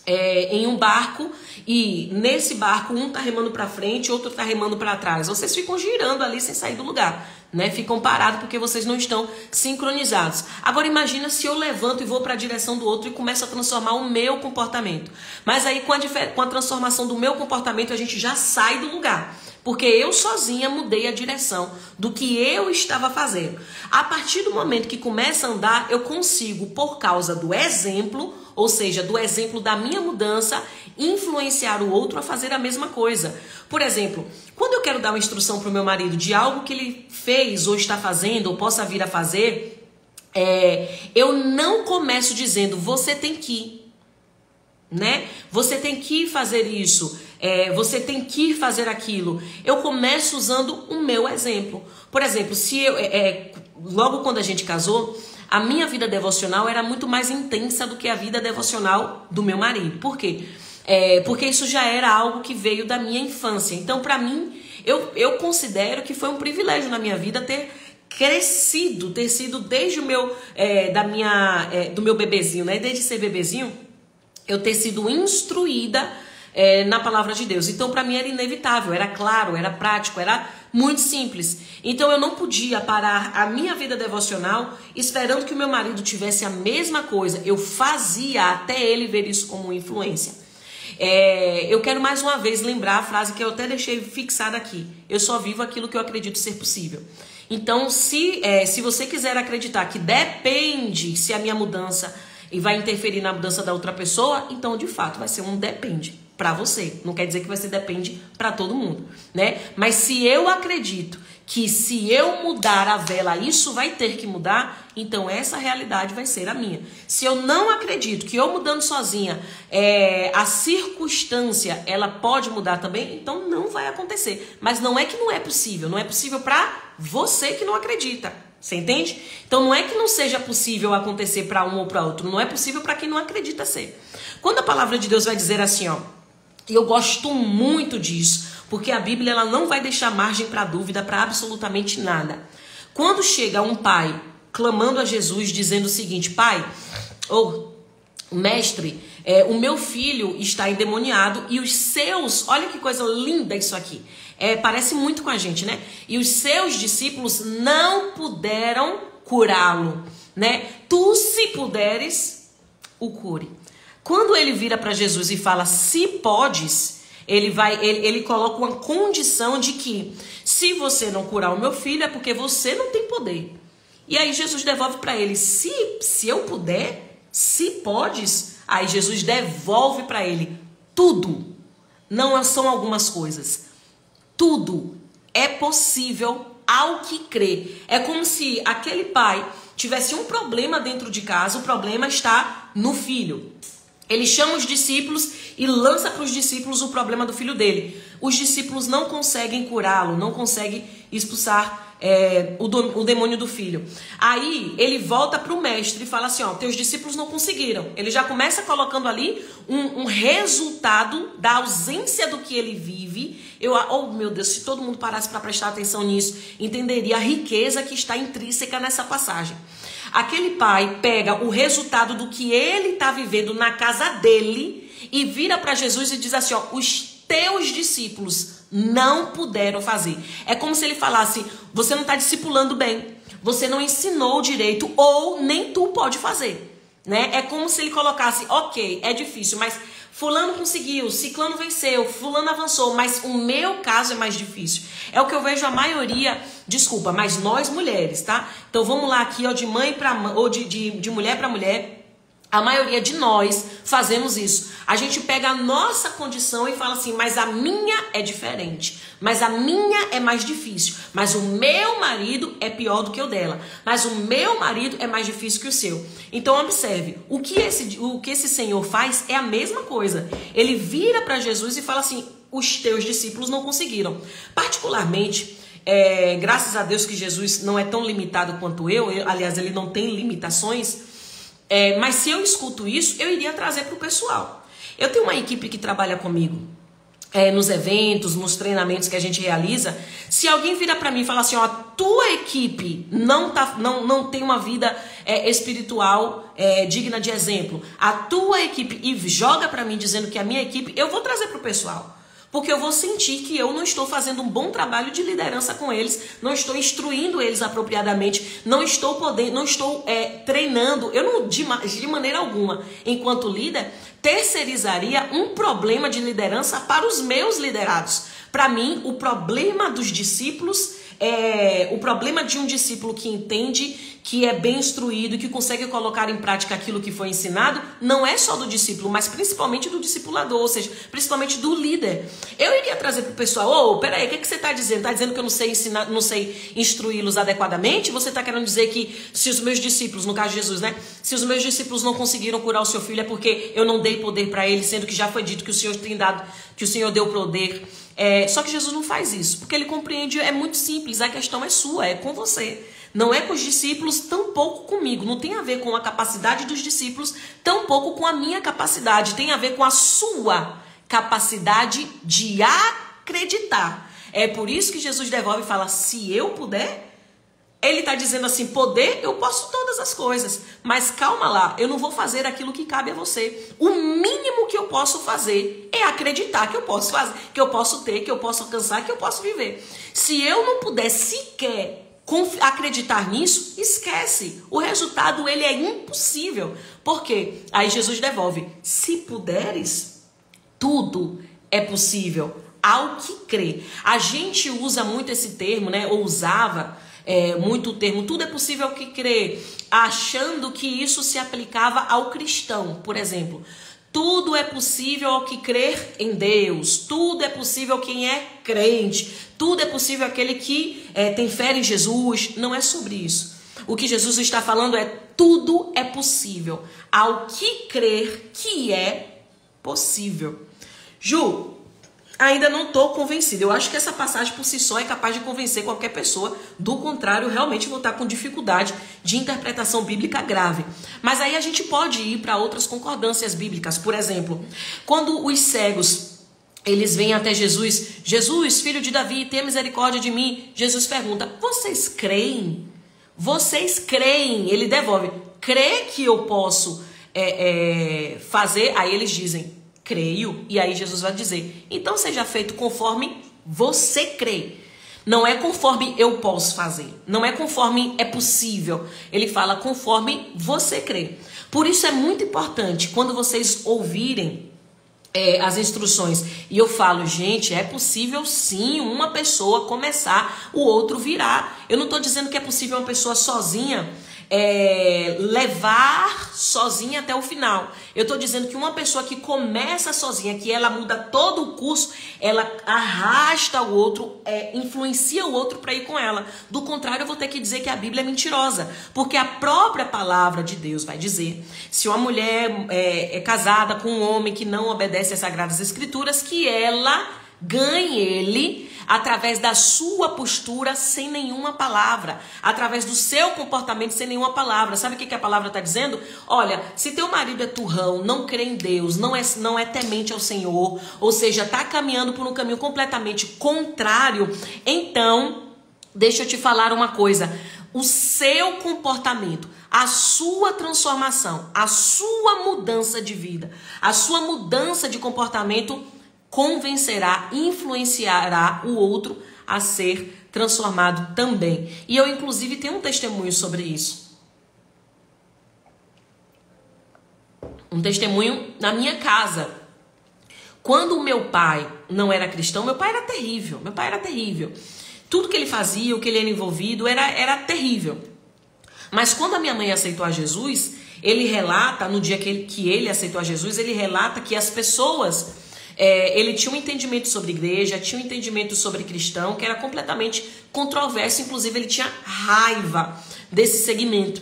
em um barco e nesse barco um tá remando para frente, outro tá remando para trás. Vocês ficam girando ali sem sair do lugar, né? Ficam parados porque vocês não estão sincronizados. Agora imagina se eu levanto e vou para a direção do outro e começo a transformar o meu comportamento. Mas aí com a transformação do meu comportamento a gente já sai do lugar. Porque eu sozinha mudei a direção do que eu estava fazendo. A partir do momento que começa a andar, eu consigo, por causa do exemplo, ou seja, do exemplo da minha mudança, influenciar o outro a fazer a mesma coisa. Por exemplo, quando eu quero dar uma instrução para o meu marido de algo que ele fez ou está fazendo ou possa vir a fazer, eu não começo dizendo, você tem que, né? Você tem que fazer isso, você tem que fazer aquilo. Eu começo usando o meu exemplo. Por exemplo, se logo quando a gente casou, a minha vida devocional era muito mais intensa do que a vida devocional do meu marido. Por quê? Porque isso já era algo que veio da minha infância. Então, para mim, eu considero que foi um privilégio na minha vida ter crescido, ter sido desde o meu, do meu bebezinho, né? Desde ser bebezinho, eu ter sido instruída na palavra de Deus. Então, para mim era inevitável, era claro, era prático, era muito simples. Então, eu não podia parar a minha vida devocional esperando que o meu marido tivesse a mesma coisa. Eu fazia até ele ver isso como influência. Eu quero mais uma vez lembrar a frase que eu até deixei fixada aqui. Eu só vivo aquilo que eu acredito ser possível. Então, se você quiser acreditar que depende se a minha mudança e vai interferir na mudança da outra pessoa, então de fato vai ser um depende para você. Não quer dizer que vai ser depende para todo mundo, né? Mas se eu acredito que se eu mudar a vela, isso vai ter que mudar, então essa realidade vai ser a minha. Se eu não acredito que eu mudando sozinha, a circunstância, ela pode mudar também, então não vai acontecer. Mas não é que não é possível, não é possível para você que não acredita. Você entende? Então não é que não seja possível acontecer para um ou para outro, não é possível para quem não acredita ser. Quando a palavra de Deus vai dizer assim, ó, e eu gosto muito disso, porque a Bíblia ela não vai deixar margem para dúvida para absolutamente nada. Quando chega um pai clamando a Jesus dizendo o seguinte, pai, ou mestre, o meu filho está endemoniado e os seus, olha que coisa linda isso aqui, parece muito com a gente, né? E os seus discípulos não puderam curá-lo, né? Tu, se puderes, o cure. Quando ele vira para Jesus e fala, se podes, ele coloca uma condição de que, se você não curar o meu filho, é porque você não tem poder. E aí Jesus devolve para ele, se eu puder, se podes, aí Jesus devolve para ele tudo. Não são algumas coisas. Tudo é possível ao que crê. É como se aquele pai tivesse um problema dentro de casa, o problema está no filho. Ele chama os discípulos e lança para os discípulos o problema do filho dele. Os discípulos não conseguem curá-lo, não conseguem expulsar o demônio do filho. Aí ele volta para o mestre e fala assim, ó, teus discípulos não conseguiram. Ele já começa colocando ali um resultado da ausência do que ele vive. Oh meu Deus, se todo mundo parasse para prestar atenção nisso, entenderia a riqueza que está intrínseca nessa passagem. Aquele pai pega o resultado do que ele está vivendo na casa dele e vira para Jesus e diz assim, ó, os teus discípulos não puderam fazer. É como se ele falasse, você não está discipulando bem, você não ensinou direito ou nem tu pode fazer, né? É como se ele colocasse, ok, é difícil, mas fulano conseguiu, ciclano venceu, fulano avançou, mas o meu caso é mais difícil. É o que eu vejo a maioria, desculpa, mas nós mulheres, tá? Então vamos lá aqui, ó, de mãe para ou de mulher para mulher. A maioria de nós fazemos isso. A gente pega a nossa condição e fala assim, mas a minha é diferente. Mas a minha é mais difícil. Mas o meu marido é pior do que o dela. Mas o meu marido é mais difícil que o seu. Então observe, o que esse Senhor faz é a mesma coisa. Ele vira para Jesus e fala assim, os teus discípulos não conseguiram. Particularmente, graças a Deus que Jesus não é tão limitado quanto aliás, ele não tem limitações. Mas se eu escuto isso, eu iria trazer para o pessoal. Eu tenho uma equipe que trabalha comigo nos eventos, nos treinamentos que a gente realiza. Se alguém vira para mim e fala assim, ó, a tua equipe não tem uma vida espiritual digna de exemplo, a tua equipe, e joga para mim dizendo que a minha equipe, eu vou trazer para o pessoal. Porque eu vou sentir que eu não estou fazendo um bom trabalho de liderança com eles, não estou instruindo eles apropriadamente, não estou treinando, eu não, de maneira alguma, enquanto líder, terceirizaria um problema de liderança para os meus liderados. Para mim, o problema dos discípulos o problema de um discípulo que entende, que é bem instruído, que consegue colocar em prática aquilo que foi ensinado, não é só do discípulo, mas principalmente do discipulador, ou seja, principalmente do líder. Eu iria trazer para o pessoal, peraí, o que você está dizendo? Está dizendo que eu não sei ensinar, não sei instruí-los adequadamente? Você está querendo dizer que se os meus discípulos, no caso de Jesus, né? Se os meus discípulos não conseguiram curar o seu filho é porque eu não dei poder para ele, sendo que já foi dito que o Senhor tem dado, que o Senhor deu poder. Só que Jesus não faz isso, porque ele compreende, é muito simples, a questão é sua, é com você. Não é com os discípulos, tampouco comigo. Não tem a ver com a capacidade dos discípulos, tampouco com a minha capacidade. Tem a ver com a sua capacidade de acreditar. É por isso que Jesus devolve e fala, se eu puder. Ele está dizendo assim, poder, eu posso todas as coisas. Mas calma lá, eu não vou fazer aquilo que cabe a você. O mínimo que eu posso fazer é acreditar que eu posso fazer, que eu posso ter, que eu posso alcançar, que eu posso viver. Se eu não puder sequer acreditar nisso, esquece. O resultado, ele é impossível. Por quê? Aí Jesus devolve, se puderes, tudo é possível ao que crê. A gente usa muito esse termo, né? Ou usava muito o termo, tudo é possível ao que crê, achando que isso se aplicava ao cristão, por exemplo. Tudo é possível ao que crer em Deus. Tudo é possível a quem é crente. Tudo é possível àquele que tem fé em Jesus. Não é sobre isso. O que Jesus está falando é tudo é possível ao que crer que é possível. Ju, ainda não estou convencida. Eu acho que essa passagem por si só é capaz de convencer qualquer pessoa. Do contrário, realmente vou estar com dificuldade de interpretação bíblica grave. Mas aí a gente pode ir para outras concordâncias bíblicas. Por exemplo, quando os cegos, eles vêm até Jesus. Jesus, filho de Davi, tenha misericórdia de mim. Jesus pergunta, vocês creem? Vocês creem? Ele devolve, crê que eu posso fazer? Aí eles dizem, creio. E aí Jesus vai dizer, então seja feito conforme você crê. Não é conforme eu posso fazer. Não é conforme é possível. Ele fala conforme você crê. Por isso é muito importante, quando vocês ouvirem as instruções, e eu falo, gente, é possível sim uma pessoa começar, o outro virar. Eu não estou dizendo que é possível uma pessoa sozinha levar sozinha até o final. Eu estou dizendo que uma pessoa que começa sozinha, que ela muda todo o curso, ela arrasta o outro, influencia o outro para ir com ela. Do contrário, eu vou ter que dizer que a Bíblia é mentirosa, porque a própria palavra de Deus vai dizer, se uma mulher é casada com um homem que não obedece às Sagradas Escrituras, que ela ganhe ele através da sua postura sem nenhuma palavra, através do seu comportamento sem nenhuma palavra. Sabe o que a palavra está dizendo? Olha, se teu marido é turrão, não crê em Deus, não é temente ao Senhor, ou seja, está caminhando por um caminho completamente contrário, então, deixa eu te falar uma coisa, o seu comportamento, a sua transformação, a sua mudança de vida, a sua mudança de comportamento convencerá, influenciará o outro a ser transformado também. E eu, inclusive, tenho um testemunho sobre isso. Um testemunho na minha casa. Quando o meu pai não era cristão, meu pai era terrível. Meu pai era terrível. Tudo que ele fazia, o que ele era envolvido, era terrível. Mas quando a minha mãe aceitou a Jesus, ele relata, no dia que ele aceitou a Jesus, ele relata que as pessoas... ele tinha um entendimento sobre igreja, tinha um entendimento sobre cristão, que era completamente controverso, inclusive ele tinha raiva desse segmento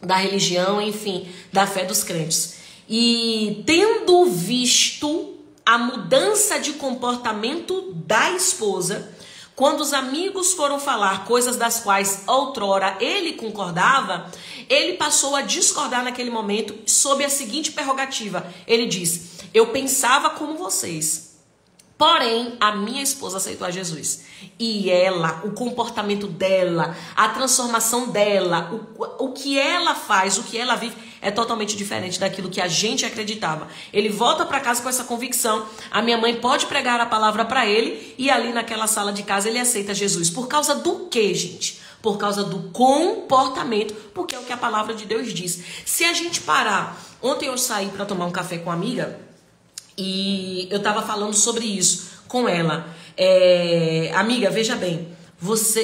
da religião, enfim, da fé dos crentes. E tendo visto a mudança de comportamento da esposa, quando os amigos foram falar coisas das quais outrora ele concordava, ele passou a discordar naquele momento sob a seguinte prerrogativa. Ele diz, eu pensava como vocês, porém a minha esposa aceitou a Jesus. E ela, o comportamento dela, a transformação dela, o que ela faz, o que ela vive, é totalmente diferente daquilo que a gente acreditava. Ele volta para casa com essa convicção. A minha mãe pode pregar a palavra para ele e ali naquela sala de casa ele aceita Jesus. Por causa do quê, gente? Por causa do comportamento, porque é o que a palavra de Deus diz. Se a gente parar... Ontem eu saí para tomar um café com uma amiga e eu estava falando sobre isso com ela. Amiga, veja bem,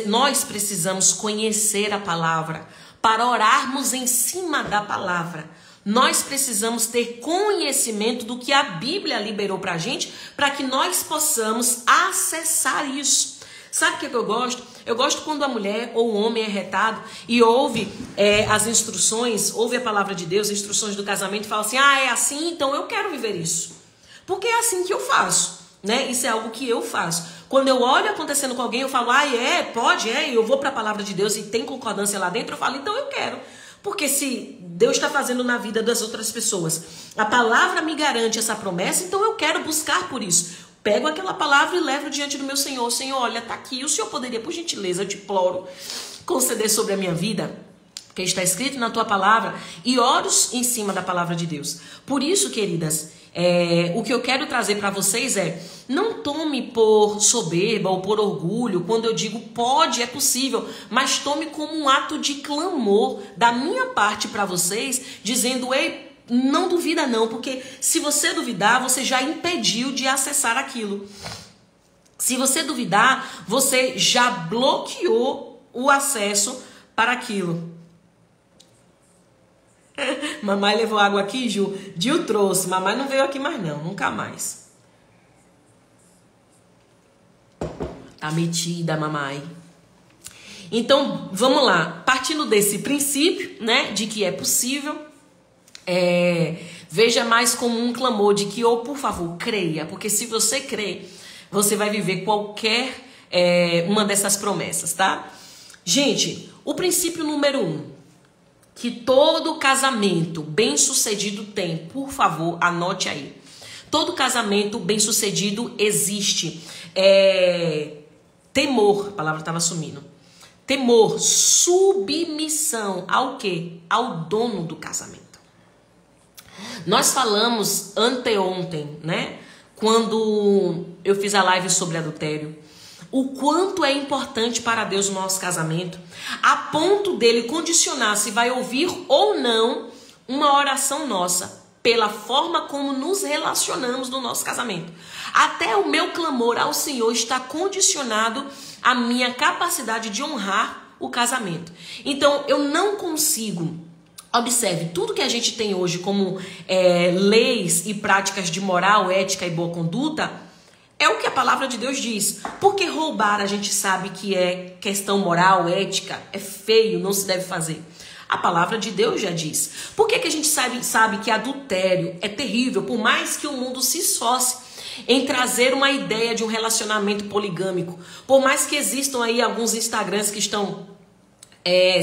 nós precisamos conhecer a palavra para orarmos em cima da palavra. Nós precisamos ter conhecimento do que a Bíblia liberou pra gente, para que nós possamos acessar isso. Sabe o que eu gosto? Eu gosto quando a mulher ou o homem é retado e ouve as instruções, ouve a palavra de Deus, as instruções do casamento e fala assim, é assim, então eu quero viver isso. Porque é assim que eu faço, né? Isso é algo que eu faço. Quando eu olho acontecendo com alguém, eu falo, pode, eu vou para a palavra de Deus e tem concordância lá dentro, eu falo, então eu quero. Porque se Deus está fazendo na vida das outras pessoas, a palavra me garante essa promessa, então eu quero buscar por isso. Pego aquela palavra e levo diante do meu Senhor. Senhor, olha, tá aqui. O Senhor poderia, por gentileza, eu te imploro, conceder sobre a minha vida, que está escrito na tua palavra, e oro em cima da palavra de Deus. Por isso, queridas, o que eu quero trazer para vocês não tome por soberba ou por orgulho quando eu digo pode, é possível, mas tome como um ato de clamor da minha parte para vocês, dizendo, ei, não duvida não, porque se você duvidar, você já impediu de acessar aquilo. Se você duvidar, você já bloqueou o acesso para aquilo. Mamãe levou água aqui, Ju? Gil trouxe. Mamãe não veio aqui mais não, nunca mais. Tá metida, mamãe. Então, vamos lá. Partindo desse princípio, né, de que é possível, veja mais como um clamor de que, por favor, creia. Porque se você crer, você vai viver qualquer uma dessas promessas, tá? Gente, o princípio número 1. Que todo casamento bem-sucedido tem, por favor, anote aí. Todo casamento bem-sucedido existe. Temor, a palavra estava sumindo. Temor, submissão ao quê? Ao dono do casamento. Nós falamos anteontem, né? Quando eu fiz a live sobre adultério. O quanto é importante para Deus o nosso casamento, a ponto dele condicionar se vai ouvir ou não uma oração nossa, pela forma como nos relacionamos no nosso casamento. Até o meu clamor ao Senhor está condicionado à minha capacidade de honrar o casamento. Então, eu não consigo, observe, tudo que a gente tem hoje como leis e práticas de moral, ética e boa conduta, é o que a palavra de Deus diz. Porque roubar a gente sabe que é questão moral, ética, é feio, não se deve fazer. A palavra de Deus já diz. Por que a gente sabe que adultério é terrível, por mais que o mundo se esforce em trazer uma ideia de um relacionamento poligâmico, por mais que existam aí alguns Instagrams que estão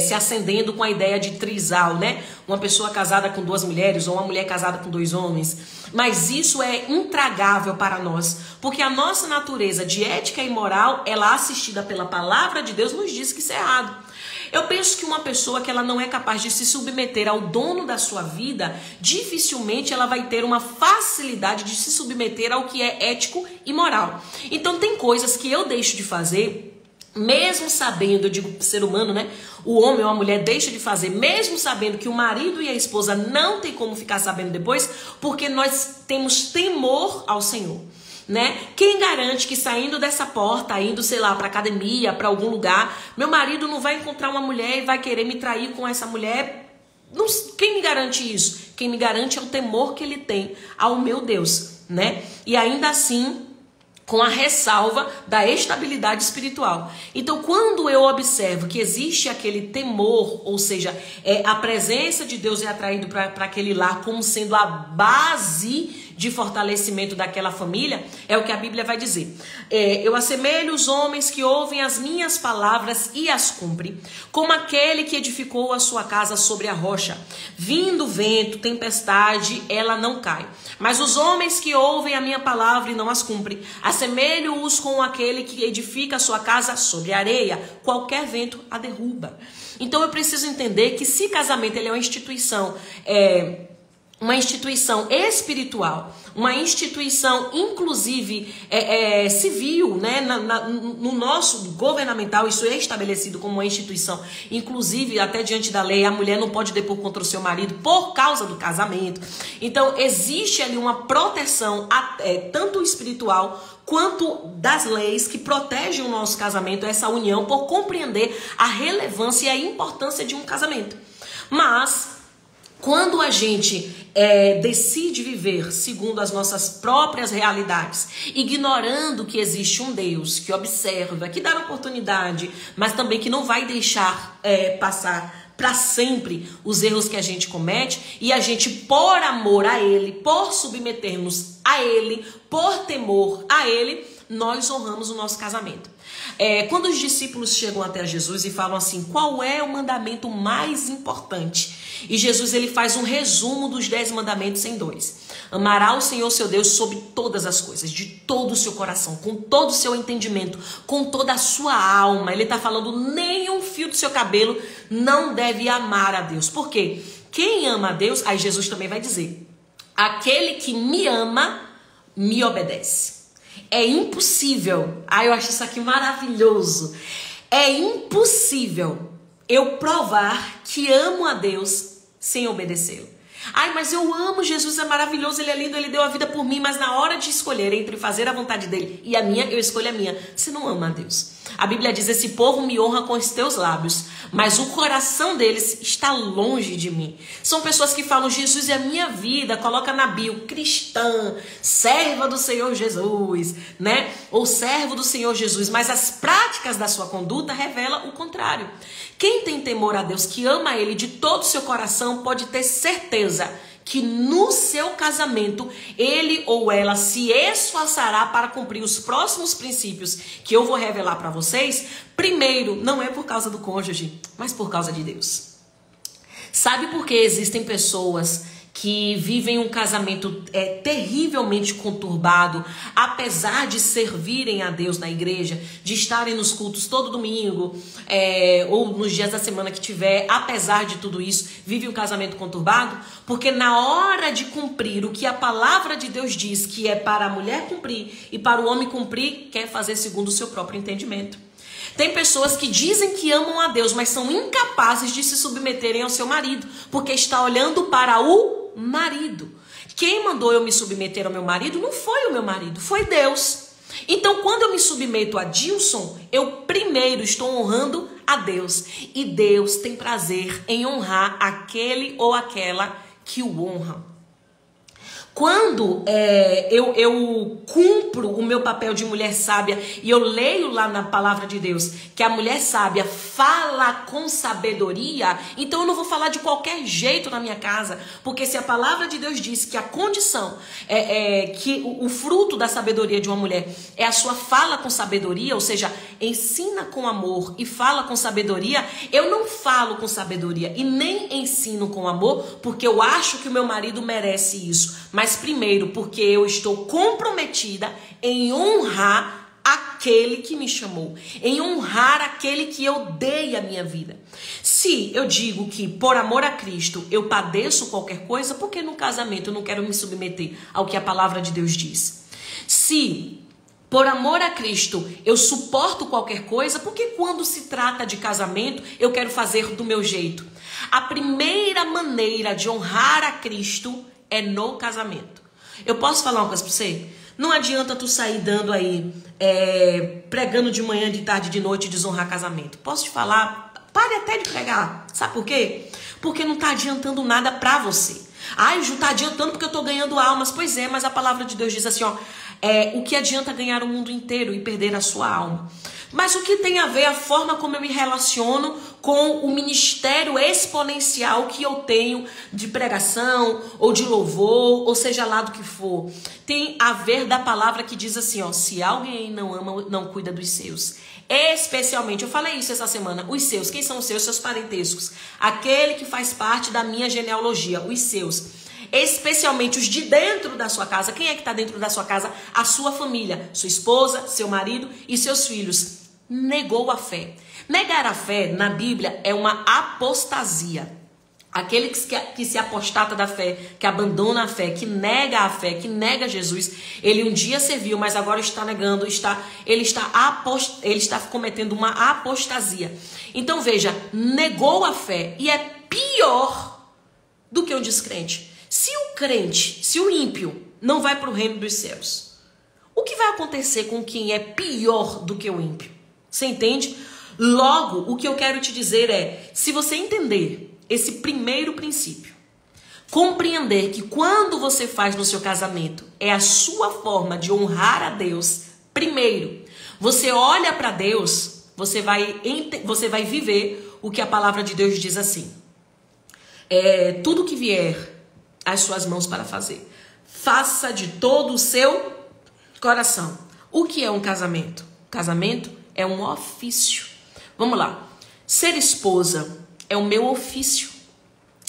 se acendendo com a ideia de trisal, né? Uma pessoa casada com 2 mulheres ou uma mulher casada com 2 homens. Mas isso é intragável para nós, porque a nossa natureza de ética e moral, ela assistida pela palavra de Deus, nos diz que isso é errado. Eu penso que uma pessoa que ela não é capaz de se submeter ao dono da sua vida, dificilmente ela vai ter uma facilidade de se submeter ao que é ético e moral. Então tem coisas que eu deixo de fazer, mesmo sabendo, eu digo ser humano, né? O homem ou a mulher deixa de fazer, mesmo sabendo que o marido e a esposa não tem como ficar sabendo depois, porque nós temos temor ao Senhor, né? Quem garante que saindo dessa porta, indo, sei lá, para academia, para algum lugar, meu marido não vai encontrar uma mulher e vai querer me trair com essa mulher? Não, quem me garante isso? Quem me garante é o temor que ele tem ao meu Deus, né? E ainda assim, com a ressalva da estabilidade espiritual. Então, quando eu observo que existe aquele temor, ou seja, a presença de Deus é atraído para aquele lar como sendo a base de fortalecimento daquela família, é o que a Bíblia vai dizer. Eu assemelho os homens que ouvem as minhas palavras e as cumprem, como aquele que edificou a sua casa sobre a rocha. Vindo vento, tempestade, ela não cai. Mas os homens que ouvem a minha palavra e não as cumprem, assemelho-os com aquele que edifica a sua casa sobre a areia. Qualquer vento a derruba. Então eu preciso entender que se casamento ele é uma instituição uma instituição espiritual, uma instituição, inclusive, civil, né? No nosso governamental, isso é estabelecido como uma instituição. Inclusive, até diante da lei, a mulher não pode depor contra o seu marido por causa do casamento. Então, existe ali uma proteção, tanto espiritual quanto das leis que protegem o nosso casamento, essa união, por compreender a relevância e a importância de um casamento. Mas quando a gente decide viver segundo as nossas próprias realidades, ignorando que existe um Deus que observa, que dá oportunidade, mas também que não vai deixar passar para sempre os erros que a gente comete, e a gente, por amor a Ele, por submetermos a Ele, por temor a Ele, nós honramos o nosso casamento. Quando os discípulos chegam até Jesus e falam assim, qual é o mandamento mais importante? E Jesus, ele faz um resumo dos 10 mandamentos em 2. Amará o Senhor seu Deus sobre todas as coisas, de todo o seu coração, com todo o seu entendimento, com toda a sua alma. Ele está falando, nem um fio do seu cabelo não deve amar a Deus. Por quê? Quem ama a Deus, aí Jesus também vai dizer, aquele que me ama, me obedece. É impossível, eu acho isso aqui maravilhoso, é impossível eu provar que amo a Deus sem obedecê-lo. Mas eu amo Jesus, é maravilhoso, ele é lindo, ele deu a vida por mim, mas na hora de escolher entre fazer a vontade dele e a minha, eu escolho a minha. Você não ama a Deus. A Bíblia diz, esse povo me honra com os teus lábios, mas o coração deles está longe de mim. São pessoas que falam, Jesus é a minha vida, coloca na bio, cristã, serva do Senhor Jesus, né? Ou servo do Senhor Jesus, mas as práticas da sua conduta revelam o contrário. Quem tem temor a Deus, que ama Ele de todo o seu coração, pode ter certeza que no seu casamento, ele ou ela se esforçará para cumprir os próximos princípios que eu vou revelar para vocês. Primeiro, não é por causa do cônjuge, mas por causa de Deus. Sabe por que existem pessoas que vivem um casamento terrivelmente conturbado, apesar de servirem a Deus na igreja, de estarem nos cultos todo domingo, ou nos dias da semana que tiver, apesar de tudo isso, vive um casamento conturbado? Porque na hora de cumprir o que a palavra de Deus diz que é para a mulher cumprir e para o homem cumprir, quer fazer segundo o seu próprio entendimento. Tem pessoas que dizem que amam a Deus, mas são incapazes de se submeterem ao seu marido, porque está olhando para o marido. Quem mandou eu me submeter ao meu marido não foi o meu marido, foi Deus. Então, quando eu me submeto a Dilson, eu primeiro estou honrando a Deus. E Deus tem prazer em honrar aquele ou aquela que o honra. Quando eu cumpro o meu papel de mulher sábia e eu leio lá na palavra de Deus que a mulher sábia fala com sabedoria, então eu não vou falar de qualquer jeito na minha casa, porque se a palavra de Deus diz que a condição que o fruto da sabedoria de uma mulher é a sua fala com sabedoria, ou seja, ensina com amor e fala com sabedoria, eu não falo com sabedoria e nem ensino com amor porque eu acho que o meu marido merece isso, mas primeiro porque eu estou comprometida em honrar aquele que me chamou, em honrar aquele que eu dei a minha vida. Se eu digo que por amor a Cristo eu padeço qualquer coisa, porque no casamento eu não quero me submeter ao que a palavra de Deus diz? Se por amor a Cristo eu suporto qualquer coisa, porque quando se trata de casamento eu quero fazer do meu jeito? A primeira maneira de honrar a Cristo é no casamento. Eu posso falar uma coisa pra você? Não adianta tu sair dando aí, pregando de manhã, de tarde, de noite, desonrar casamento. Posso te falar? Pare até de pregar. Sabe por quê? Porque não tá adiantando nada pra você. Ju, tá adiantando porque eu tô ganhando almas. Pois é, mas a palavra de Deus diz assim, o que adianta ganhar o mundo inteiro e perder a sua alma? Mas o que tem a ver a forma como eu me relaciono com o ministério exponencial que eu tenho de pregação ou de louvor, ou seja lá do que for? Tem a ver da palavra que diz assim, se alguém não ama, não cuida dos seus. Especialmente, eu falei isso essa semana, os seus. Quem são os seus? Seus parentescos. Aquele que faz parte da minha genealogia, os seus. Especialmente os de dentro da sua casa. Quem é que está dentro da sua casa? A sua família, sua esposa, seu marido e seus filhos. Negou a fé. Negar a fé na Bíblia é uma apostasia. Aquele que se apostata da fé, que abandona a fé, que nega a fé, que nega Jesus, ele um dia serviu, mas agora está negando, ele está cometendo uma apostasia. Então veja, negou a fé e é pior do que um descrente. Se o ímpio não vai para o reino dos céus, o que vai acontecer com quem é pior do que o ímpio? Você entende? Logo, o que eu quero te dizer é, se você entender esse primeiro princípio, compreender que quando você faz no seu casamento é a sua forma de honrar a Deus, primeiro, você olha para Deus, você vai viver o que a palavra de Deus diz assim. Tudo que vier às suas mãos para fazer, faça de todo o seu coração. O que é um casamento? Casamento é um ofício. Vamos lá. Ser esposa é o meu ofício.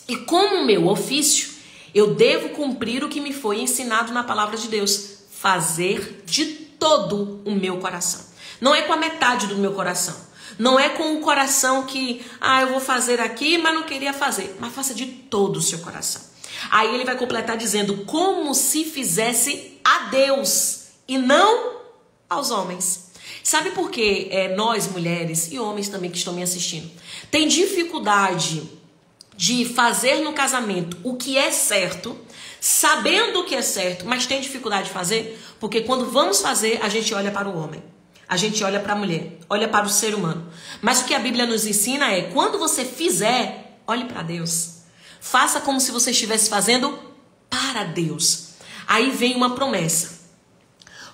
E como meu ofício, eu devo cumprir o que me foi ensinado na palavra de Deus. Fazer de todo o meu coração. Não é com a metade do meu coração. Não é com o coração que, eu vou fazer aqui, mas não queria fazer. Mas faça de todo o seu coração. Aí ele vai completar dizendo, como se fizesse a Deus e não aos homens. Sabe por que nós, mulheres e homens também que estão me assistindo, tem dificuldade de fazer no casamento o que é certo, sabendo o que é certo, mas tem dificuldade de fazer? Porque quando vamos fazer, a gente olha para o homem, a gente olha para a mulher, olha para o ser humano. Mas o que a Bíblia nos ensina é, quando você fizer, olhe para Deus. Faça como se você estivesse fazendo para Deus. Aí vem uma promessa.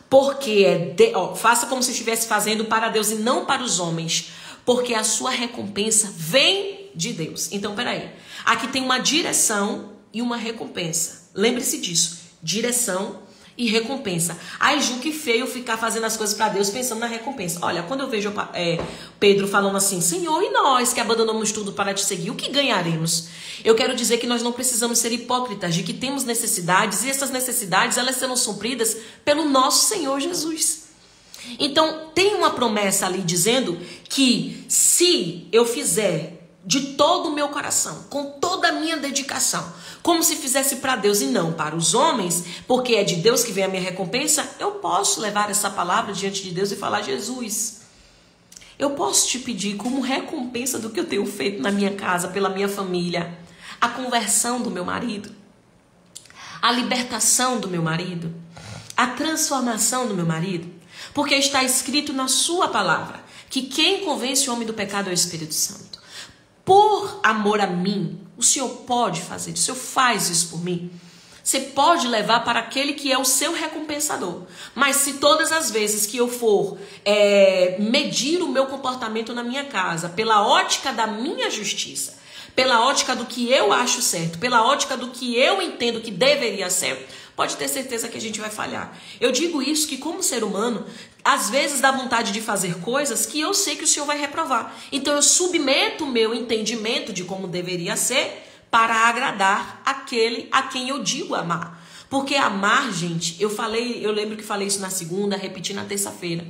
Porque faça como se estivesse fazendo para Deus e não para os homens. Porque a sua recompensa vem de Deus. Então, peraí. Aqui tem uma direção e uma recompensa. Lembre-se disso. Direção e recompensa. Ai, Ju, que feio ficar fazendo as coisas para Deus pensando na recompensa. Olha, quando eu vejo Pedro falando assim, Senhor, e nós que abandonamos tudo para te seguir, o que ganharemos? Eu quero dizer que nós não precisamos ser hipócritas, de que temos necessidades, e essas necessidades, elas serão supridas pelo nosso Senhor Jesus. Então, tem uma promessa ali dizendo que se eu fizer de todo o meu coração, com toda a minha dedicação, como se fizesse para Deus e não para os homens, porque é de Deus que vem a minha recompensa, eu posso levar essa palavra diante de Deus e falar, Jesus, eu posso te pedir como recompensa do que eu tenho feito na minha casa, pela minha família, a conversão do meu marido, a libertação do meu marido, a transformação do meu marido, porque está escrito na sua palavra que quem convence o homem do pecado é o Espírito Santo. Por amor a mim, o Senhor pode fazer isso, o Senhor faz isso por mim. Você pode levar para aquele que é o seu recompensador. Mas se todas as vezes que eu for medir o meu comportamento na minha casa, pela ótica da minha justiça, pela ótica do que eu acho certo, pela ótica do que eu entendo que deveria ser, pode ter certeza que a gente vai falhar. Eu digo isso que como ser humano, às vezes dá vontade de fazer coisas que eu sei que o Senhor vai reprovar. Então eu submeto o meu entendimento de como deveria ser para agradar aquele a quem eu digo amar. Porque amar, gente, eu lembro que falei isso na segunda, repeti na terça-feira.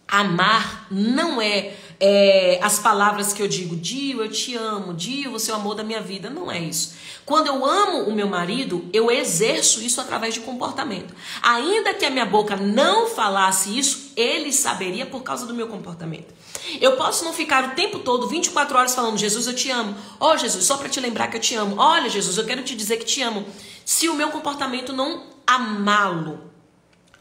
Amar não é as palavras que eu digo, Dio, eu te amo, Dio, você é o amor da minha vida. Não é isso. Quando eu amo o meu marido, eu exerço isso através de comportamento. Ainda que a minha boca não falasse isso, ele saberia por causa do meu comportamento. Eu posso não ficar o tempo todo, 24 horas falando, Jesus, eu te amo. Oh, Jesus, só para te lembrar que eu te amo. Olha, Jesus, eu quero te dizer que te amo. Se o meu comportamento não amá-lo.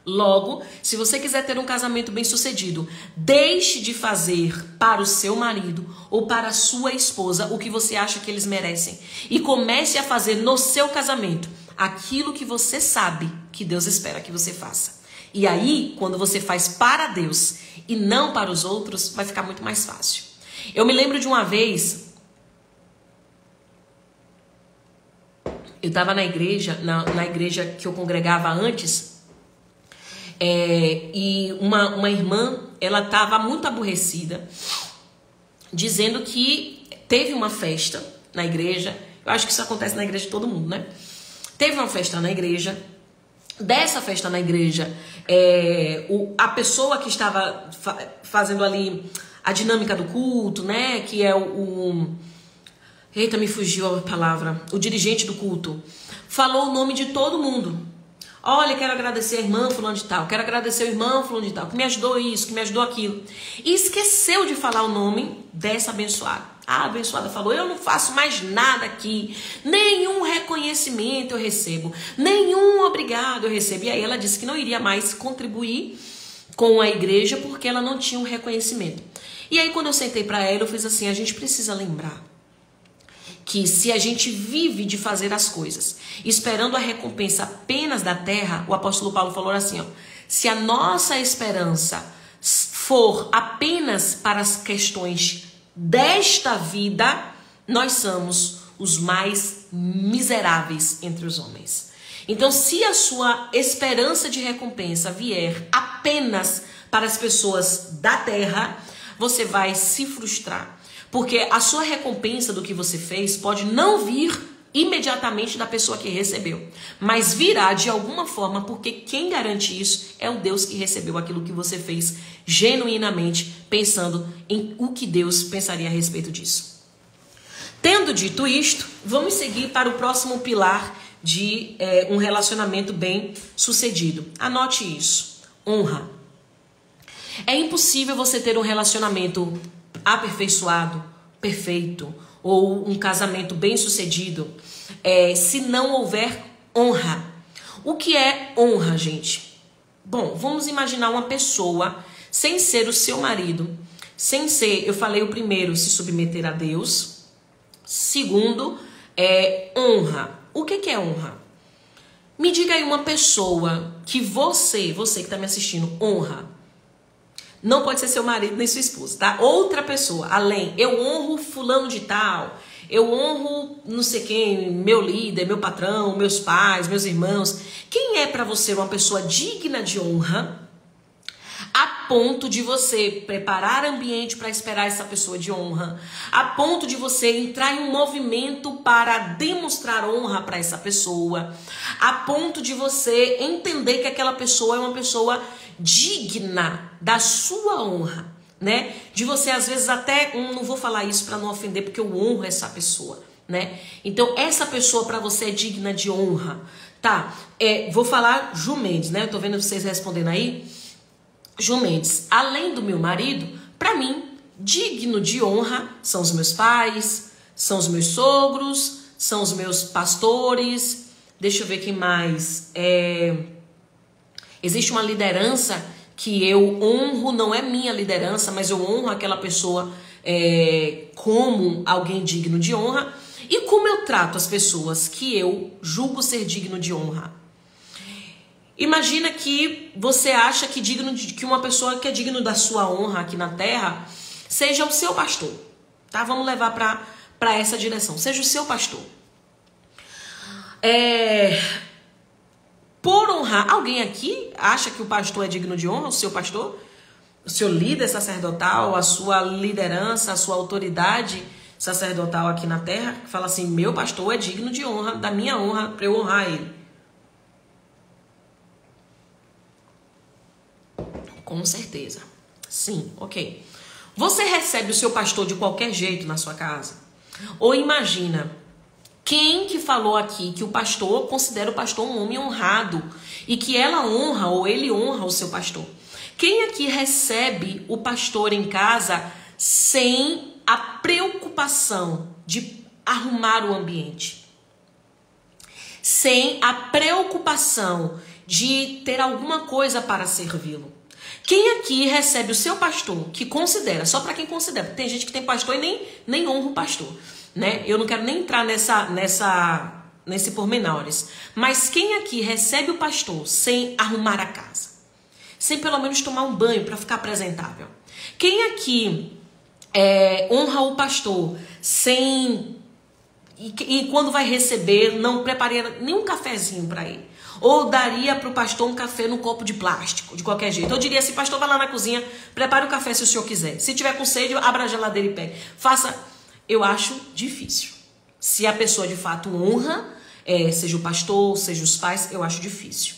Logo, se você quiser ter um casamento bem-sucedido, deixe de fazer para o seu marido ou para a sua esposa o que você acha que eles merecem. E comece a fazer no seu casamento aquilo que você sabe que Deus espera que você faça. E aí, quando você faz para Deus e não para os outros, vai ficar muito mais fácil. Eu me lembro de uma vez, eu estava na igreja, na igreja que eu congregava antes, e uma irmã, ela estava muito aborrecida, dizendo que teve uma festa na igreja. Eu acho que isso acontece na igreja de todo mundo, né? Teve uma festa na igreja. Dessa festa na igreja, a pessoa que estava fazendo ali a dinâmica do culto, né? Que é Eita, me fugiu a palavra. O dirigente do culto falou o nome de todo mundo. Olha, quero agradecer a irmã fulano de tal, quero agradecer o irmão fulano de tal, que me ajudou isso, que me ajudou aquilo. E esqueceu de falar o nome dessa abençoada. A abençoada falou, eu não faço mais nada aqui, nenhum reconhecimento eu recebo, nenhum obrigado eu recebo. E aí ela disse que não iria mais contribuir com a igreja porque ela não tinha um reconhecimento. E aí quando eu sentei para ela, eu fiz assim, a gente precisa lembrar que se a gente vive de fazer as coisas esperando a recompensa apenas da terra, o apóstolo Paulo falou assim, ó, se a nossa esperança for apenas para as questões desta vida, nós somos os mais miseráveis entre os homens. Então, se a sua esperança de recompensa vier apenas para as pessoas da terra, você vai se frustrar. Porque a sua recompensa do que você fez pode não vir imediatamente da pessoa que recebeu, mas virá de alguma forma, porque quem garante isso é o Deus que recebeu aquilo que você fez genuinamente, pensando em o que Deus pensaria a respeito disso. Tendo dito isto, vamos seguir para o próximo pilar de um relacionamento bem sucedido. Anote isso: honra. É impossível você ter um relacionamento aperfeiçoado, perfeito, ou um casamento bem sucedido, se não houver honra. O que é honra, gente? Bom, vamos imaginar uma pessoa sem ser o seu marido, sem ser, eu falei o primeiro, se submeter a Deus. Segundo, honra. O que é honra? Me diga aí uma pessoa que você que está me assistindo, honra. Não pode ser seu marido nem sua esposa, tá? Outra pessoa, além. Eu honro fulano de tal. Eu honro não sei quem, meu líder, meu patrão, meus pais, meus irmãos. Quem é para você uma pessoa digna de honra a ponto de você preparar ambiente para esperar essa pessoa de honra, a ponto de você entrar em um movimento para demonstrar honra para essa pessoa, a ponto de você entender que aquela pessoa é uma pessoa digna da sua honra, né? De você às vezes até, não vou falar isso para não ofender porque eu honro essa pessoa, né? Então essa pessoa para você é digna de honra, tá? Vou falar Ju Mendes, né? Eu tô vendo vocês respondendo aí. Ju Mendes, além do meu marido, para mim, digno de honra são os meus pais, são os meus sogros, são os meus pastores. Deixa eu ver quem mais. Existe uma liderança que eu honro, não é minha liderança, mas eu honro aquela pessoa como alguém digno de honra. E como eu trato as pessoas que eu julgo ser digno de honra? Imagina que você acha que uma pessoa que é digno da sua honra aqui na terra seja o seu pastor, tá? Vamos levar para essa direção. Seja o seu pastor. Por honrar, alguém aqui acha que o pastor é digno de honra, o seu pastor? O seu líder sacerdotal, a sua liderança, a sua autoridade sacerdotal aqui na terra, que fala assim, meu pastor é digno de honra, da minha honra, para eu honrar ele. Com certeza. Sim, ok. Você recebe o seu pastor de qualquer jeito na sua casa? Ou imagina, quem que falou aqui que o pastor considera o pastor um homem honrado e que ela honra ou ele honra o seu pastor? Quem aqui recebe o pastor em casa sem a preocupação de arrumar o ambiente? Sem a preocupação de ter alguma coisa para servi-lo? Quem aqui recebe o seu pastor, que considera, só para quem considera, tem gente que tem pastor e nem honra o pastor, né? Eu não quero nem entrar nesse pormenores. Mas quem aqui recebe o pastor sem arrumar a casa? Sem pelo menos tomar um banho para ficar apresentável? Quem aqui honra o pastor sem... E quando vai receber, não prepararia nenhum cafezinho para ele? Ou daria para o pastor um café no copo de plástico, de qualquer jeito? Eu diria assim, pastor, vai lá na cozinha, prepare o café se o senhor quiser. Se tiver com sede, abra a geladeira e pegue. Faça. Eu acho difícil. Se a pessoa de fato honra, seja o pastor, seja os pais, eu acho difícil.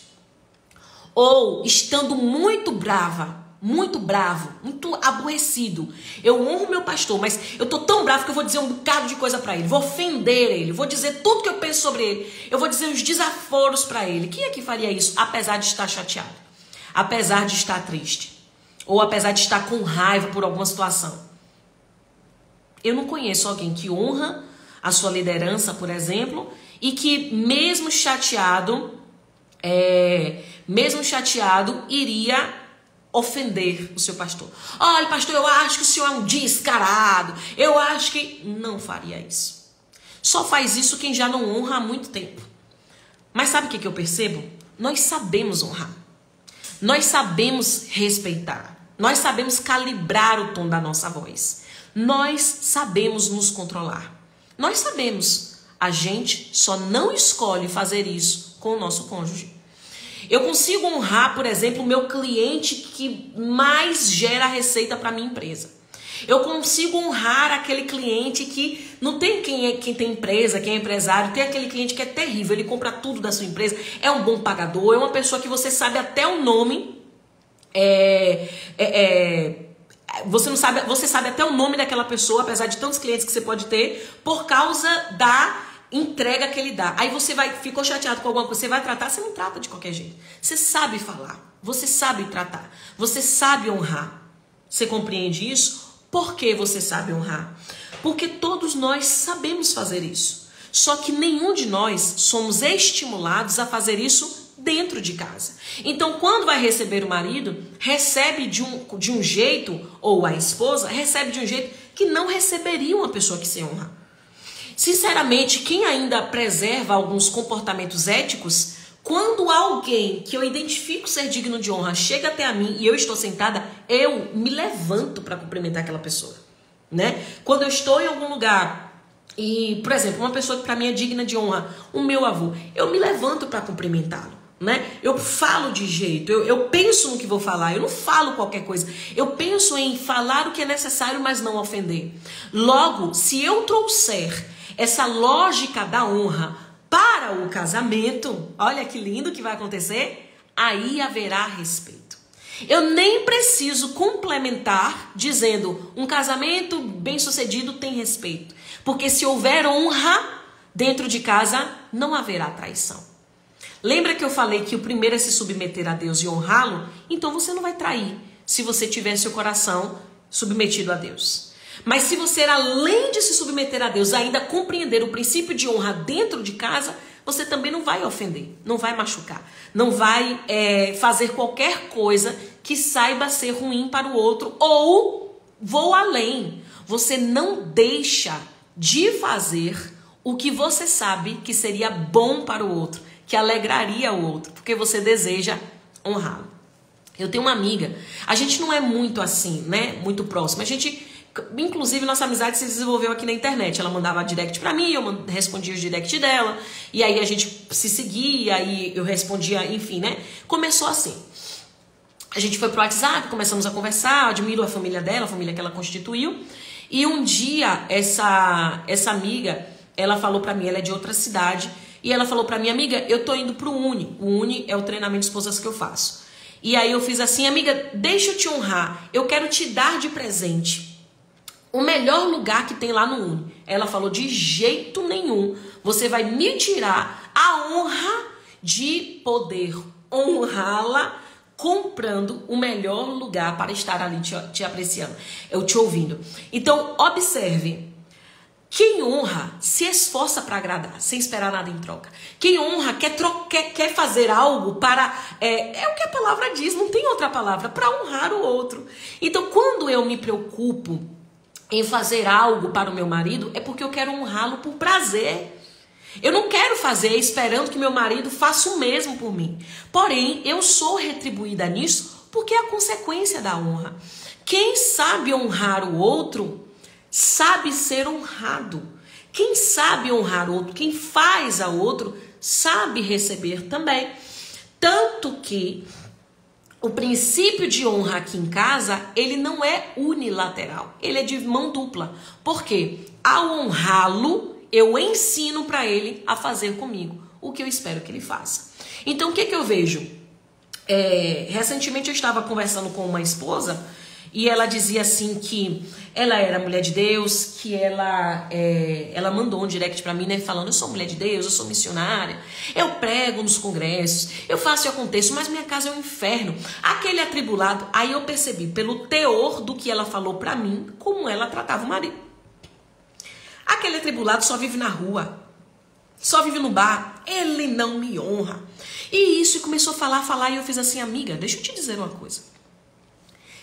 Ou, estando muito brava, muito bravo, muito aborrecido. Eu honro meu pastor, mas eu tô tão bravo que eu vou dizer um bocado de coisa para ele, vou ofender ele, vou dizer tudo que eu penso sobre ele, eu vou dizer os desaforos para ele. Quem é que faria isso, apesar de estar chateado, apesar de estar triste, ou apesar de estar com raiva por alguma situação? Eu não conheço alguém que honra a sua liderança, por exemplo, e que mesmo chateado, iria ofender o seu pastor. Olha, pastor, eu acho que o senhor é um descarado. Eu acho que... Não faria isso. Só faz isso quem já não honra há muito tempo. Mas sabe o que eu percebo? Nós sabemos honrar. Nós sabemos respeitar. Nós sabemos calibrar o tom da nossa voz. Nós sabemos nos controlar. Nós sabemos. A gente só não escolhe fazer isso com o nosso cônjuge. Eu consigo honrar, por exemplo, o meu cliente que mais gera receita para minha empresa. Eu consigo honrar aquele cliente que não tem quem tem empresa, quem é empresário, tem aquele cliente que é terrível, ele compra tudo da sua empresa, é um bom pagador, é uma pessoa que você sabe até o nome, você sabe até o nome daquela pessoa, apesar de tantos clientes que você pode ter, por causa da entrega que ele dá. Aí você ficou chateado com alguma coisa, você vai tratar, você não trata de qualquer jeito. Você sabe falar, você sabe tratar, você sabe honrar. Você compreende isso? Por que você sabe honrar? Porque todos nós sabemos fazer isso. Só que nenhum de nós somos estimulados a fazer isso dentro de casa. Então, quando vai receber o marido, recebe de um jeito, ou a esposa recebe de um jeito que não receberia uma pessoa que se honra. Sinceramente, quem ainda preserva alguns comportamentos éticos, quando alguém que eu identifico ser digno de honra chega até a mim e eu estou sentada, eu me levanto para cumprimentar aquela pessoa, né? Quando eu estou em algum lugar e, por exemplo, uma pessoa que para mim é digna de honra, o meu avô, eu me levanto para cumprimentá-lo, né? Eu falo de jeito, eu penso no que vou falar, eu não falo qualquer coisa, eu penso em falar o que é necessário, mas não ofender. Logo, se eu trouxer essa lógica da honra para o casamento, olha que lindo que vai acontecer, aí haverá respeito. Eu nem preciso complementar dizendo um casamento bem-sucedido tem respeito, porque se houver honra dentro de casa, não haverá traição. Lembra que eu falei que o primeiro é se submeter a Deus e honrá-lo? Então você não vai trair se você tiver seu coração submetido a Deus. Mas se você, além de se submeter a Deus, ainda compreender o princípio de honra dentro de casa, você também não vai ofender, não vai machucar, não vai fazer qualquer coisa que saiba ser ruim para o outro, ou vou além, você não deixa de fazer o que você sabe que seria bom para o outro, que alegraria o outro, porque você deseja honrá-lo. Eu tenho uma amiga, a gente não é muito assim, né, muito próximo, inclusive nossa amizade se desenvolveu aqui na internet. Ela mandava direct pra mim, eu respondia os direct dela, e aí a gente se seguia, aí eu respondia, enfim, né? Começou assim. A gente foi pro WhatsApp, começamos a conversar, eu admiro a família dela, a família que ela constituiu. E um dia, essa amiga, ela falou pra mim, ela é de outra cidade, e ela falou pra mim, amiga, eu tô indo pro Uni. O Uni é o treinamento de esposas que eu faço. E aí eu fiz assim, amiga, deixa eu te honrar, eu quero te dar de presente o melhor lugar que tem lá no Uni. Ela falou, de jeito nenhum, você vai me tirar a honra de poder honrá-la comprando o melhor lugar para estar ali te apreciando, eu te ouvindo. Então, observe, quem honra se esforça para agradar, sem esperar nada em troca. Quem honra quer fazer algo para, é o que a palavra diz, não tem outra palavra, para honrar o outro. Então, quando eu me preocupo em fazer algo para o meu marido, é porque eu quero honrá-lo por prazer. Eu não quero fazer esperando que meu marido faça o mesmo por mim. Porém, eu sou retribuída nisso porque é a consequência da honra. Quem sabe honrar o outro, sabe ser honrado. Quem sabe honrar o outro, quem faz ao outro, sabe receber também. Tanto que o princípio de honra aqui em casa, ele não é unilateral, ele é de mão dupla. Por quê? Ao honrá-lo, eu ensino para ele a fazer comigo o que eu espero que ele faça. Então, o que eu vejo? Recentemente eu estava conversando com uma esposa e ela dizia assim que ela era mulher de Deus, que ela mandou um direct pra mim, né, falando: eu sou mulher de Deus, eu sou missionária, eu prego nos congressos, eu faço e aconteço, mas minha casa é um inferno, aquele atribulado. Aí eu percebi pelo teor do que ela falou pra mim, como ela tratava o marido. Aquele atribulado só vive na rua, só vive no bar, ele não me honra. E isso, e começou a falar, e eu fiz assim: amiga, deixa eu te dizer uma coisa.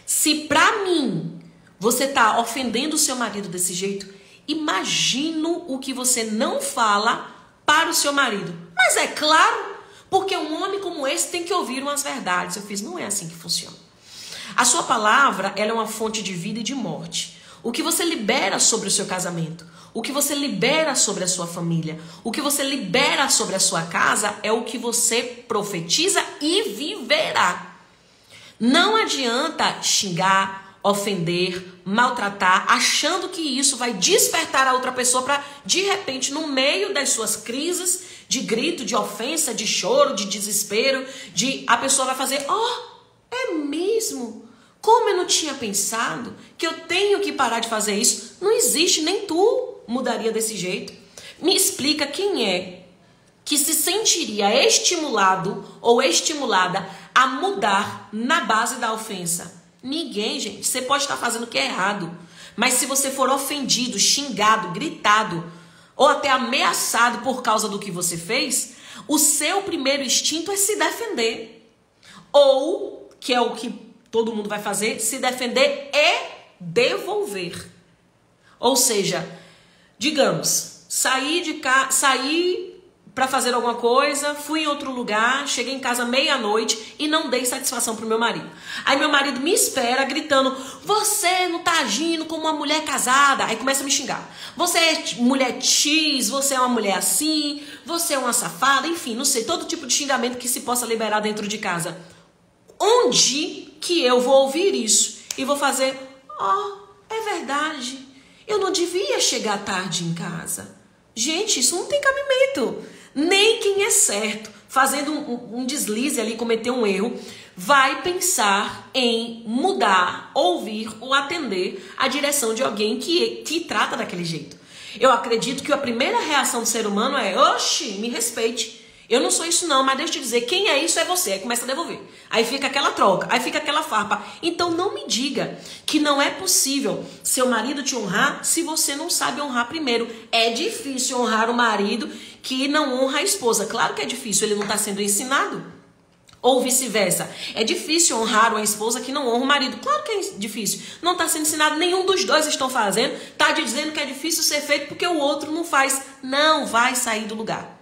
Se pra mim você tá ofendendo o seu marido desse jeito, imagino o que você não fala para o seu marido. Mas é claro, porque um homem como esse tem que ouvir umas verdades. Eu fiz: não é assim que funciona. A sua palavra, ela é uma fonte de vida e de morte. O que você libera sobre o seu casamento, o que você libera sobre a sua família, o que você libera sobre a sua casa é o que você profetiza e viverá. Não adianta xingar, ofender, maltratar, achando que isso vai despertar a outra pessoa para, de repente, no meio das suas crises, de grito, de ofensa, de choro, de desespero, a pessoa vai fazer: é mesmo? Como eu não tinha pensado que eu tenho que parar de fazer isso? Não existe, nem tu mudaria desse jeito. Me explica quem é que se sentiria estimulado ou estimulada a mudar na base da ofensa. Ninguém, gente. Você pode estar fazendo o que é errado, mas se você for ofendido, xingado, gritado ou até ameaçado por causa do que você fez, o seu primeiro instinto é se defender. Ou, que é o que todo mundo vai fazer, se defender e devolver. Ou seja, digamos, saí para fazer alguma coisa, fui em outro lugar, cheguei em casa meia-noite e não dei satisfação pro meu marido. Aí meu marido me espera gritando: você não tá agindo como uma mulher casada. Aí começa a me xingar: você é mulher X, você é uma mulher assim, você é uma safada, enfim, não sei, todo tipo de xingamento que se possa liberar dentro de casa. Onde que eu vou ouvir isso e vou fazer: é verdade, eu não devia chegar tarde em casa. Gente, isso não tem cabimento. Nem quem é certo, fazendo um deslize ali, cometer um erro, vai pensar em mudar, ouvir ou atender a direção de alguém que trata daquele jeito. Eu acredito que a primeira reação do ser humano é: oxe, me respeite. Eu não sou isso não, mas deixa eu te dizer, quem é isso é você. Aí começa a devolver. Aí fica aquela troca, aí fica aquela farpa. Então não me diga que não é possível seu marido te honrar se você não sabe honrar primeiro. É difícil honrar o marido que não honra a esposa. Claro que é difícil, ele não está sendo ensinado. Ou vice-versa. É difícil honrar uma esposa que não honra o marido. Claro que é difícil. Não está sendo ensinado, nenhum dos dois estão fazendo. Está dizendo que é difícil ser feito porque o outro não faz. Não vai sair do lugar.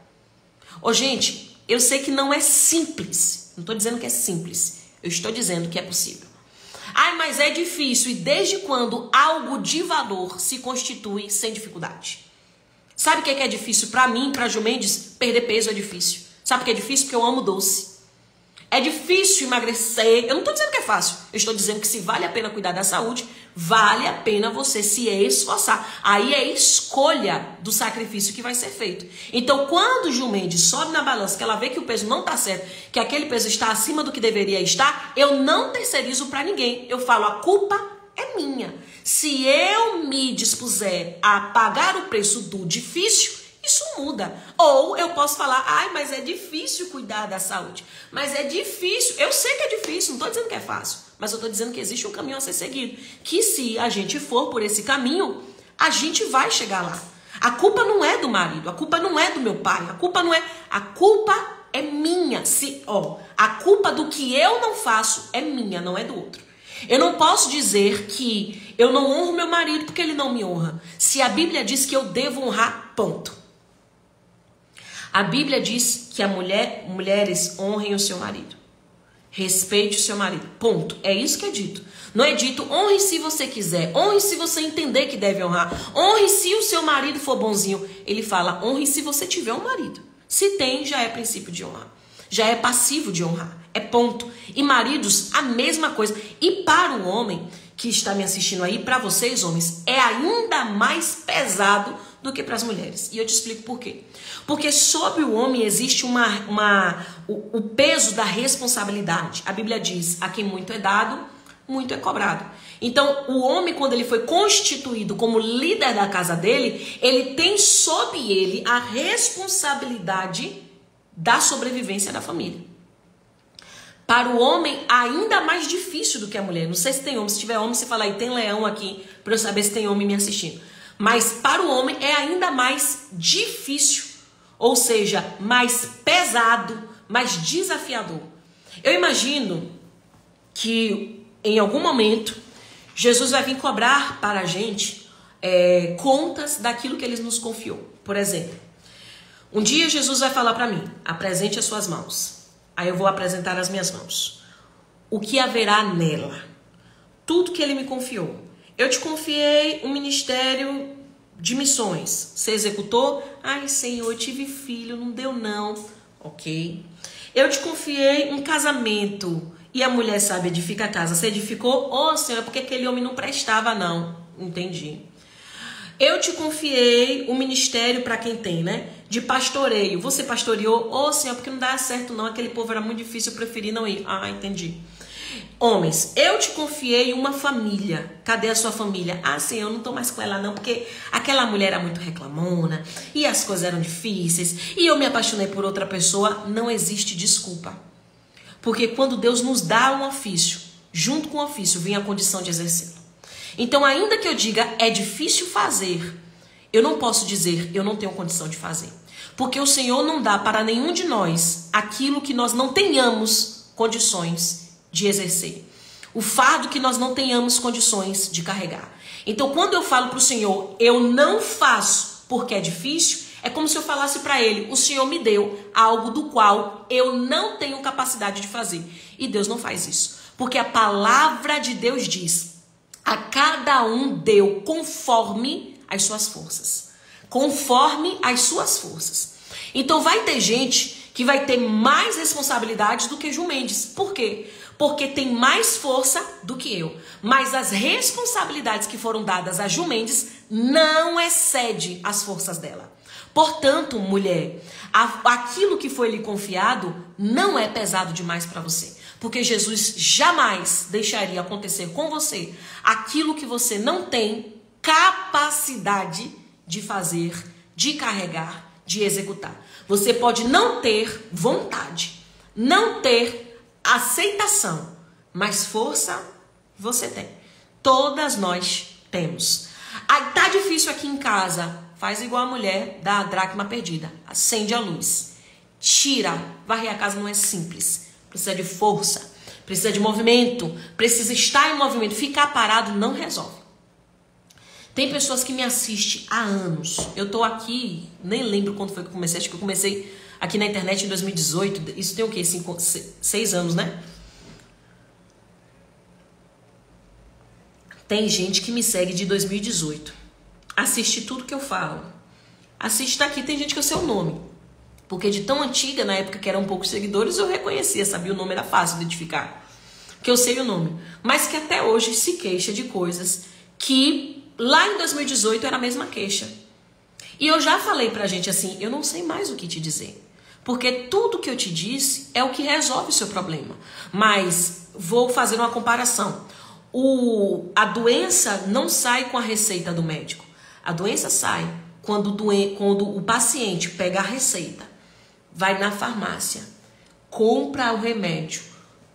Gente, eu sei que não é simples. Não estou dizendo que é simples. Eu estou dizendo que é possível. Mas é difícil. E desde quando algo de valor se constitui sem dificuldade? Sabe o que é difícil para mim, para Ju Mendes? Perder peso é difícil. Sabe o que é difícil? Porque eu amo doce. É difícil emagrecer. Eu não estou dizendo que é fácil. Eu estou dizendo que se vale a pena cuidar da saúde, vale a pena você se esforçar. Aí é escolha do sacrifício que vai ser feito. Então, quando Ju Mendes sobe na balança, que ela vê que o peso não está certo, que aquele peso está acima do que deveria estar, eu não terceirizo para ninguém. Eu falo: a culpa é minha. Se eu me dispuser a pagar o preço do difícil, isso muda. Ou eu posso falar: mas é difícil cuidar da saúde. Mas é difícil. Eu sei que é difícil, não estou dizendo que é fácil. Mas eu estou dizendo que existe um caminho a ser seguido. Que se a gente for por esse caminho, a gente vai chegar lá. A culpa não é do marido, a culpa não é do meu pai, a culpa é minha. A culpa do que eu não faço é minha, não é do outro. Eu não posso dizer que eu não honro meu marido porque ele não me honra. Se a Bíblia diz que eu devo honrar, ponto. A Bíblia diz que mulheres honrem o seu marido. Respeite o seu marido. Ponto. É isso que é dito. Não é dito: honre se você quiser. Honre se você entender que deve honrar. Honre se o seu marido for bonzinho. Ele fala: honre se você tiver um marido. Se tem, já é princípio de honrar. Já é passivo de honrar. É ponto. E maridos, a mesma coisa. E para o homem que está me assistindo aí, para vocês homens, é ainda mais pesado do que para as mulheres. E eu te explico por quê. Porque sobre o homem existe o peso da responsabilidade. A Bíblia diz, a quem muito é dado, muito é cobrado. Então, o homem, quando ele foi constituído como líder da casa dele, ele tem sob ele a responsabilidade da sobrevivência da família. Para o homem, ainda mais difícil do que a mulher. Não sei se tem homem. Se tiver homem, você fala aí, tem leão aqui, para eu saber se tem homem me assistindo. Mas para o homem é ainda mais difícil. Ou seja, mais pesado, mais desafiador. Eu imagino que em algum momento Jesus vai vir cobrar para a gente contas daquilo que ele nos confiou. Por exemplo, um dia Jesus vai falar para mim, apresente as suas mãos. Aí eu vou apresentar as minhas mãos. O que haverá nela? Tudo que ele me confiou. Eu te confiei um ministério de missões. Você executou? Ai, Senhor, eu tive filho, não deu não. Ok. Eu te confiei um casamento. E a mulher sabe edifica a casa. Você edificou? Ô, Senhor, é porque aquele homem não prestava, não. Entendi. Eu te confiei um ministério para quem tem, né? De pastoreio. Você pastoreou? Ô, Senhor, porque não dá certo não. Aquele povo era muito difícil, eu preferi não ir. Ah, entendi. Homens, eu te confiei uma família. Cadê a sua família? Ah, Senhor, eu não tô mais com ela não, porque aquela mulher era muito reclamona. E as coisas eram difíceis. E eu me apaixonei por outra pessoa. Não existe desculpa. Porque quando Deus nos dá um ofício, junto com o ofício vem a condição de exercê-lo. Então, ainda que eu diga, é difícil fazer, eu não posso dizer, eu não tenho condição de fazer. Porque o Senhor não dá para nenhum de nós aquilo que nós não tenhamos condições de exercer. O fardo que nós não tenhamos condições de carregar. Então, quando eu falo para o Senhor, eu não faço porque é difícil, é como se eu falasse para ele, o Senhor me deu algo do qual eu não tenho capacidade de fazer. E Deus não faz isso. Porque a palavra de Deus diz, a cada um deu conforme as suas forças. Conforme as suas forças. Então vai ter gente que vai ter mais responsabilidades do que Ju Mendes. Por quê? Porque tem mais força do que eu. Mas as responsabilidades que foram dadas a Ju Mendes não excede as forças dela. Portanto, mulher, aquilo que foi lhe confiado não é pesado demais para você. Porque Jesus jamais deixaria acontecer com você aquilo que você não tem capacidade de fazer, de carregar, de executar. Você pode não ter vontade, não ter aceitação, mas força você tem. Todas nós temos. Tá difícil aqui em casa. Faz igual a mulher da dracma perdida. Acende a luz. Tira. Varrer a casa não é simples. Precisa de força. Precisa de movimento. Precisa estar em movimento. Ficar parado não resolve. Tem pessoas que me assistem há anos. Eu tô aqui, nem lembro quando foi que eu comecei. Acho que eu comecei aqui na internet em 2018. Isso tem o quê? 6 anos, né? Tem gente que me segue de 2018. Assiste tudo que eu falo. Assiste daqui, tem gente que eu sei o nome. Porque de tão antiga, na época que eram poucos seguidores, eu reconhecia, sabia o nome, era fácil de identificar. Que eu sei o nome. Mas que até hoje se queixa de coisas que lá em 2018 era a mesma queixa. E eu já falei pra gente assim, eu não sei mais o que te dizer. Porque tudo que eu te disse é o que resolve o seu problema. Mas vou fazer uma comparação. A doença não sai com a receita do médico. A doença sai quando o paciente pega a receita, vai na farmácia, compra o remédio,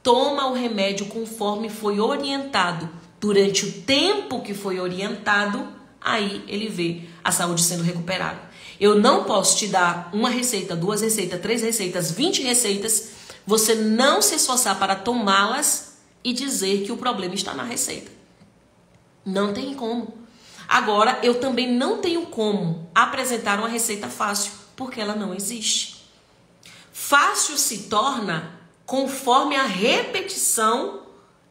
toma o remédio conforme foi orientado. Durante o tempo que foi orientado, aí ele vê a saúde sendo recuperada. Eu não posso te dar uma receita, 2 receitas, 3 receitas, 20 receitas, você não se esforçar para tomá-las e dizer que o problema está na receita. Não tem como. Agora, eu também não tenho como apresentar uma receita fácil, porque ela não existe. Fácil se torna conforme a repetição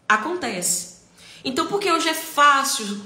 acontece. Então, porque hoje é fácil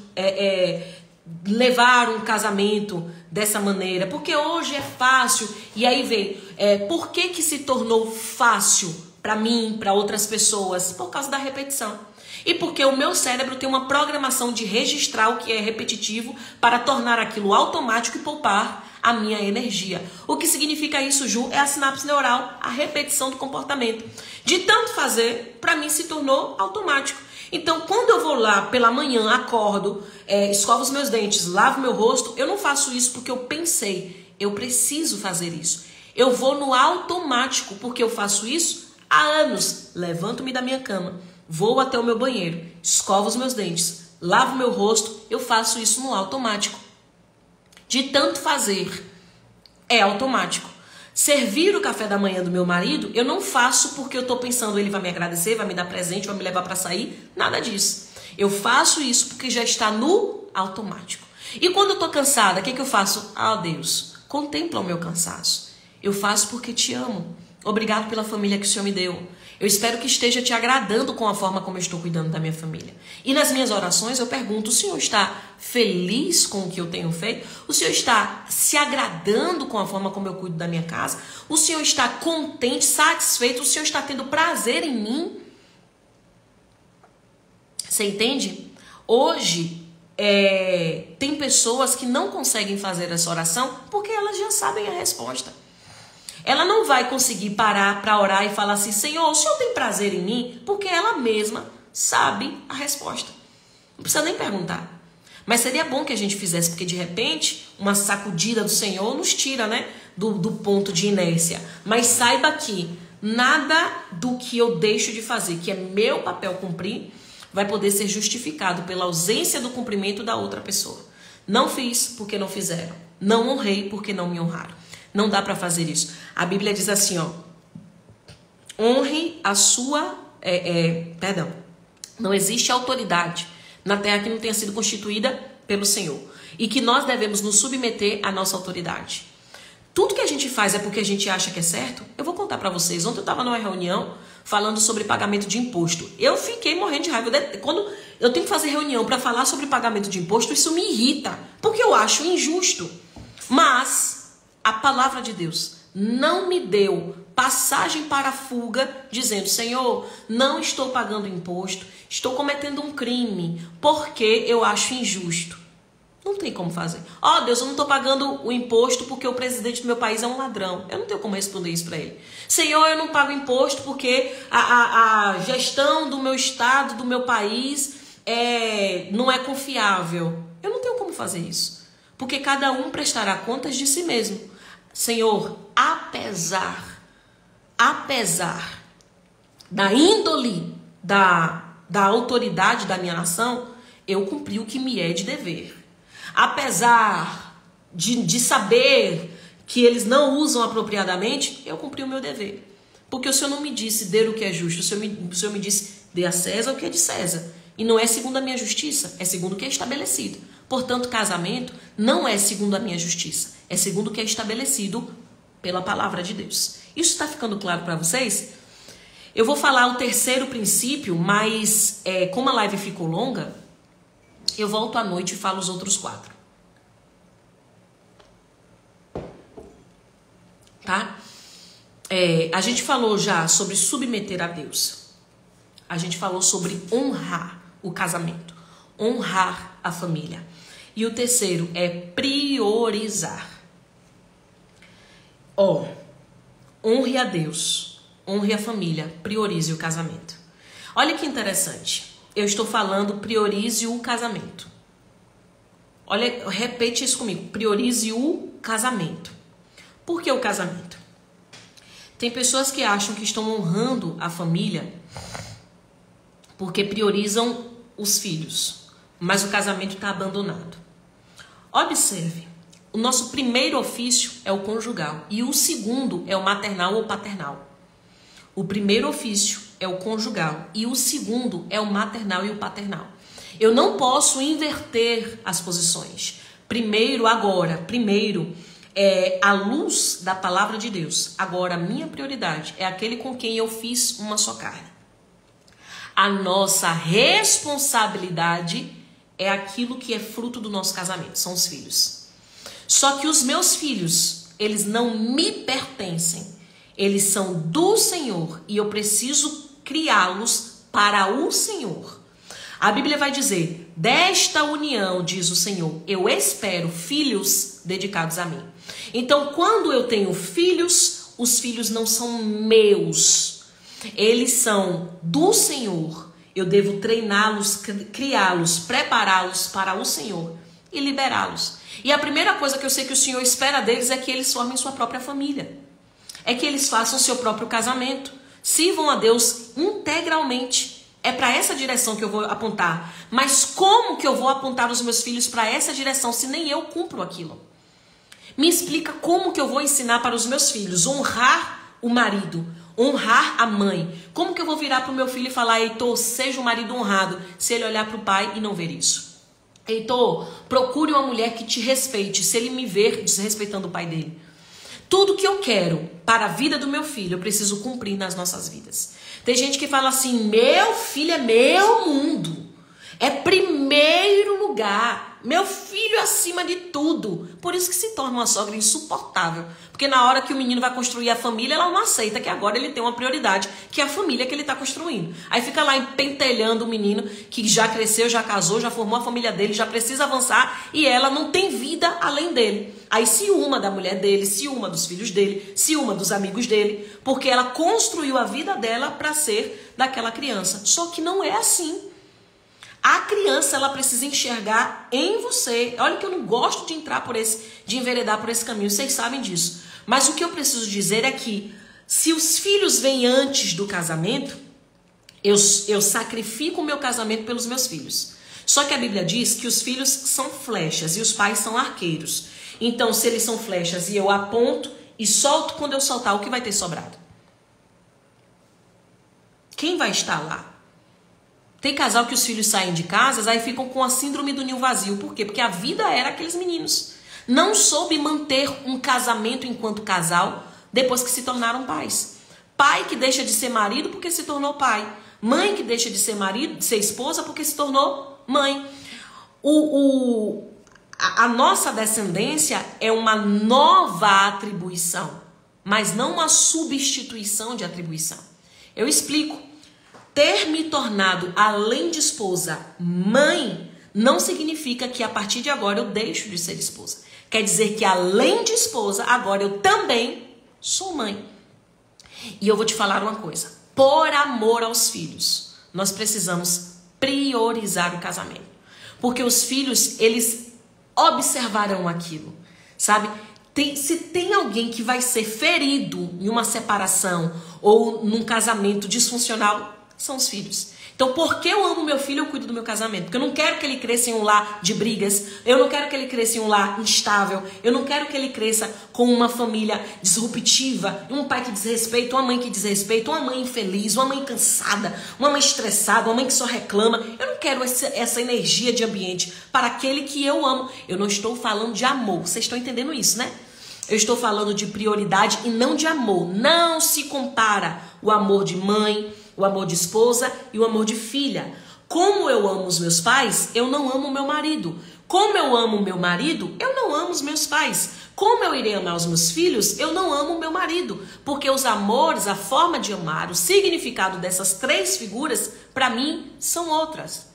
levar um casamento dessa maneira? Porque hoje é fácil. E aí vem, por que se tornou fácil para mim, para outras pessoas? Por causa da repetição. E porque o meu cérebro tem uma programação de registrar o que é repetitivo para tornar aquilo automático e poupar a minha energia. O que significa isso, Ju? É a sinapse neural, a repetição do comportamento. De tanto fazer, para mim se tornou automático. Então, quando eu vou lá pela manhã, acordo, escovo os meus dentes, lavo meu rosto, eu não faço isso porque eu pensei, eu preciso fazer isso. Eu vou no automático, porque eu faço isso há anos. Levanto-me da minha cama, vou até o meu banheiro, escovo os meus dentes, lavo meu rosto, eu faço isso no automático. De tanto fazer, é automático. Servir o café da manhã do meu marido, eu não faço porque eu estou pensando, ele vai me agradecer, vai me dar presente, vai me levar para sair, nada disso. Eu faço isso porque já está no automático. E quando eu estou cansada, o que eu faço? Ah, Deus, contempla o meu cansaço. Eu faço porque te amo. Obrigado pela família que o Senhor me deu. Eu espero que esteja te agradando com a forma como eu estou cuidando da minha família. E nas minhas orações eu pergunto, o Senhor está feliz com o que eu tenho feito? O Senhor está se agradando com a forma como eu cuido da minha casa? O Senhor está contente, satisfeito? O Senhor está tendo prazer em mim? Você entende? Hoje, tem pessoas que não conseguem fazer essa oração porque elas já sabem a resposta. Ela não vai conseguir parar para orar e falar assim, Senhor, o Senhor tem prazer em mim? Porque ela mesma sabe a resposta. Não precisa nem perguntar. Mas seria bom que a gente fizesse, porque de repente, uma sacudida do Senhor nos tira, né, do ponto de inércia. Mas saiba que nada do que eu deixo de fazer, que é meu papel cumprir, vai poder ser justificado pela ausência do cumprimento da outra pessoa. Não fiz porque não fizeram. Não honrei porque não me honraram. Não dá para fazer isso. A Bíblia diz assim, ó. Honre a sua... Não existe autoridade na terra que não tenha sido constituída pelo Senhor. E que nós devemos nos submeter à nossa autoridade. Tudo que a gente faz é porque a gente acha que é certo? Eu vou contar para vocês. Ontem eu estava numa reunião falando sobre pagamento de imposto. Eu fiquei morrendo de raiva. Quando eu tenho que fazer reunião para falar sobre pagamento de imposto, isso me irrita. Porque eu acho injusto. Mas a palavra de Deus não me deu passagem para a fuga, dizendo, Senhor, não estou pagando imposto, estou cometendo um crime, porque eu acho injusto. Não tem como fazer. Ó, Deus, eu não estou pagando o imposto porque o presidente do meu país é um ladrão. Eu não tenho como responder isso para ele. Senhor, eu não pago imposto porque a gestão do meu estado, do meu país, não é confiável. Eu não tenho como fazer isso. Porque cada um prestará contas de si mesmo. Senhor, apesar da índole da autoridade da minha nação, eu cumpri o que me é de dever. Apesar de saber que eles não usam apropriadamente, eu cumpri o meu dever. Porque o Senhor não me disse dê o que é justo, o Senhor me disse dê a César o que é de César. E não é segundo a minha justiça, é segundo o que é estabelecido. Portanto, casamento não é segundo a minha justiça, é segundo o que é estabelecido pela palavra de Deus. Isso está ficando claro para vocês? Eu vou falar o terceiro princípio, mas como a live ficou longa, eu volto à noite e falo os outros 4. Tá? A gente falou já sobre submeter a Deus. A gente falou sobre honrar o casamento, honrar a família. E o terceiro é priorizar. Honre a Deus, honre a família, priorize o casamento. Olha que interessante. Eu estou falando priorize o casamento. Olha, repete isso comigo. Priorize o casamento. Por que o casamento? Tem pessoas que acham que estão honrando a família porque priorizam os filhos, mas o casamento está abandonado. Observe, o nosso primeiro ofício é o conjugal e o segundo é o maternal ou paternal. O primeiro ofício é o conjugal e o segundo é o maternal e o paternal. Eu não posso inverter as posições. Primeiro é a luz da palavra de Deus. Agora, a minha prioridade é aquele com quem eu fiz uma só carne. A nossa responsabilidade é aquilo que é fruto do nosso casamento, são os filhos. Só que os meus filhos, eles não me pertencem. Eles são do Senhor e eu preciso criá-los para o Senhor. A Bíblia vai dizer: desta união, diz o Senhor, eu espero filhos dedicados a mim. Então, quando eu tenho filhos, os filhos não são meus. Eles são do Senhor. Eu devo treiná-los, criá-los, prepará-los para o Senhor e liberá-los. E a primeira coisa que eu sei que o Senhor espera deles é que eles formem sua própria família. É que eles façam seu próprio casamento. Sirvam a Deus integralmente. É para essa direção que eu vou apontar. Mas como que eu vou apontar os meus filhos para essa direção se nem eu cumpro aquilo? Me explica como que eu vou ensinar para os meus filhos honrar o marido, honrar a mãe. Como que eu vou virar para o meu filho e falar: Heitor, seja um marido honrado, se ele olhar para o pai e não ver isso? Heitor, procure uma mulher que te respeite, se ele me ver desrespeitando o pai dele. Tudo que eu quero para a vida do meu filho, eu preciso cumprir nas nossas vidas. Tem gente que fala assim: meu filho é meu mundo, é primeiro lugar, meu filho é acima de tudo. Por isso que se torna uma sogra insuportável. Porque na hora que o menino vai construir a família, ela não aceita que agora ele tem uma prioridade, que é a família que ele está construindo. Aí fica lá empentelhando o menino que já cresceu, já casou, já formou a família dele, já precisa avançar e ela não tem vida além dele. Aí ciúma da mulher dele, ciúma dos filhos dele, ciúma dos amigos dele, porque ela construiu a vida dela para ser daquela criança. Só que não é assim. A criança, ela precisa enxergar em você. Olha que eu não gosto de de enveredar por esse caminho, vocês sabem disso. Mas o que eu preciso dizer é que se os filhos vêm antes do casamento, eu sacrifico o meu casamento pelos meus filhos. Só que a Bíblia diz que os filhos são flechas e os pais são arqueiros. Então, se eles são flechas e eu aponto e solto, quando eu soltar, o que vai ter sobrado? Quem vai estar lá? Tem casal que os filhos saem de casa, aí ficam com a síndrome do ninho vazio. Por quê? Porque a vida era aqueles meninos. Não soube manter um casamento enquanto casal depois que se tornaram pais. Pai que deixa de ser marido porque se tornou pai. Mãe que deixa de ser marido, de ser esposa porque se tornou mãe. A nossa descendência é uma nova atribuição, mas não uma substituição de atribuição. Eu explico. Ter me tornado, além de esposa, mãe, não significa que a partir de agora eu deixo de ser esposa. Quer dizer que além de esposa, agora eu também sou mãe. E eu vou te falar uma coisa. Por amor aos filhos, nós precisamos priorizar o casamento. Porque os filhos, eles observarão aquilo, sabe? Se tem alguém que vai ser ferido em uma separação ou num casamento disfuncional, são os filhos. Então, porque eu amo meu filho, eu cuido do meu casamento. Porque eu não quero que ele cresça em um lar de brigas. Eu não quero que ele cresça em um lar instável. Eu não quero que ele cresça com uma família disruptiva. Um pai que desrespeita, uma mãe que desrespeita, uma mãe infeliz, uma mãe cansada, uma mãe estressada, uma mãe que só reclama. Eu não quero essa energia de ambiente para aquele que eu amo. Eu não estou falando de amor. Vocês estão entendendo isso, né? Eu estou falando de prioridade e não de amor. Não se compara o amor de mãe, o amor de esposa e o amor de filha. Como eu amo os meus pais, eu não amo o meu marido. Como eu amo o meu marido, eu não amo os meus pais. Como eu irei amar os meus filhos, eu não amo o meu marido. Porque os amores, a forma de amar, o significado dessas três figuras, para mim, são outras.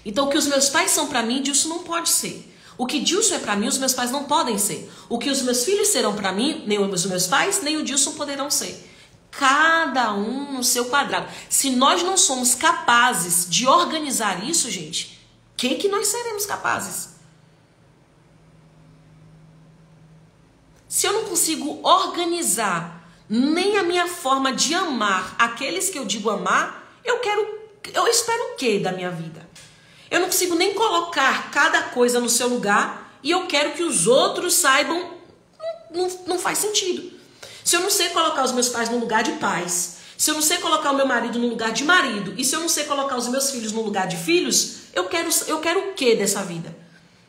Então, o que os meus pais são para mim, Dilson não pode ser. O que Dilson é para mim, os meus pais não podem ser. O que os meus filhos serão para mim, nem os meus pais, nem o Dilson poderão ser. Cada um no seu quadrado. Se nós não somos capazes de organizar isso, gente, o que nós seremos capazes? Se eu não consigo organizar nem a minha forma de amar aqueles que eu digo amar, eu espero o quê da minha vida? Eu não consigo nem colocar cada coisa no seu lugar e eu quero que os outros saibam. Não faz sentido. Se eu não sei colocar os meus pais no lugar de pais, se eu não sei colocar o meu marido no lugar de marido, e se eu não sei colocar os meus filhos no lugar de filhos, eu quero o que dessa vida?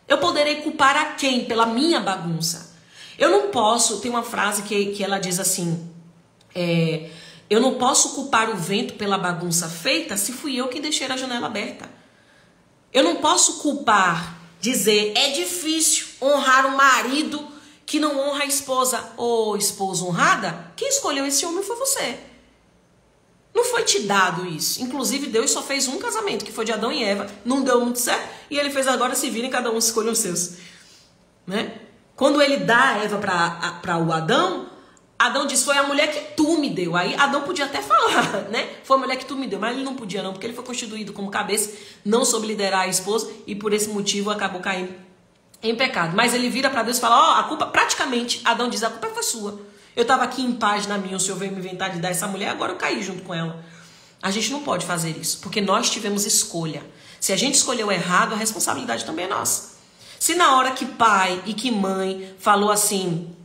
Eu poderei culpar a quem pela minha bagunça? Eu não posso, tem uma frase que ela diz assim, eu não posso culpar o vento pela bagunça feita se fui eu que deixei a janela aberta. Eu não posso culpar, dizer, é difícil honrar o marido que não honra a esposa. Ô, esposa honrada, quem escolheu esse homem foi você. Não foi te dado isso. Inclusive, Deus só fez um casamento, que foi de Adão e Eva. Não deu muito certo. E ele fez agora se virem, cada um escolha os seus. Né? Quando ele dá a Eva para o Adão, Adão disse, foi a mulher que tu me deu. Aí Adão podia até falar, né? Foi a mulher que tu me deu. Mas ele não podia não, porque ele foi constituído como cabeça, não soube liderar a esposa. E por esse motivo acabou caindo em pecado. Mas ele vira para Deus e fala, a culpa, praticamente, Adão diz, a culpa foi sua. Eu estava aqui em paz na minha, o Senhor veio me inventar de dar essa mulher, agora eu caí junto com ela. A gente não pode fazer isso, porque nós tivemos escolha. Se a gente escolheu errado, a responsabilidade também é nossa. Se na hora que pai e que mãe falou assim,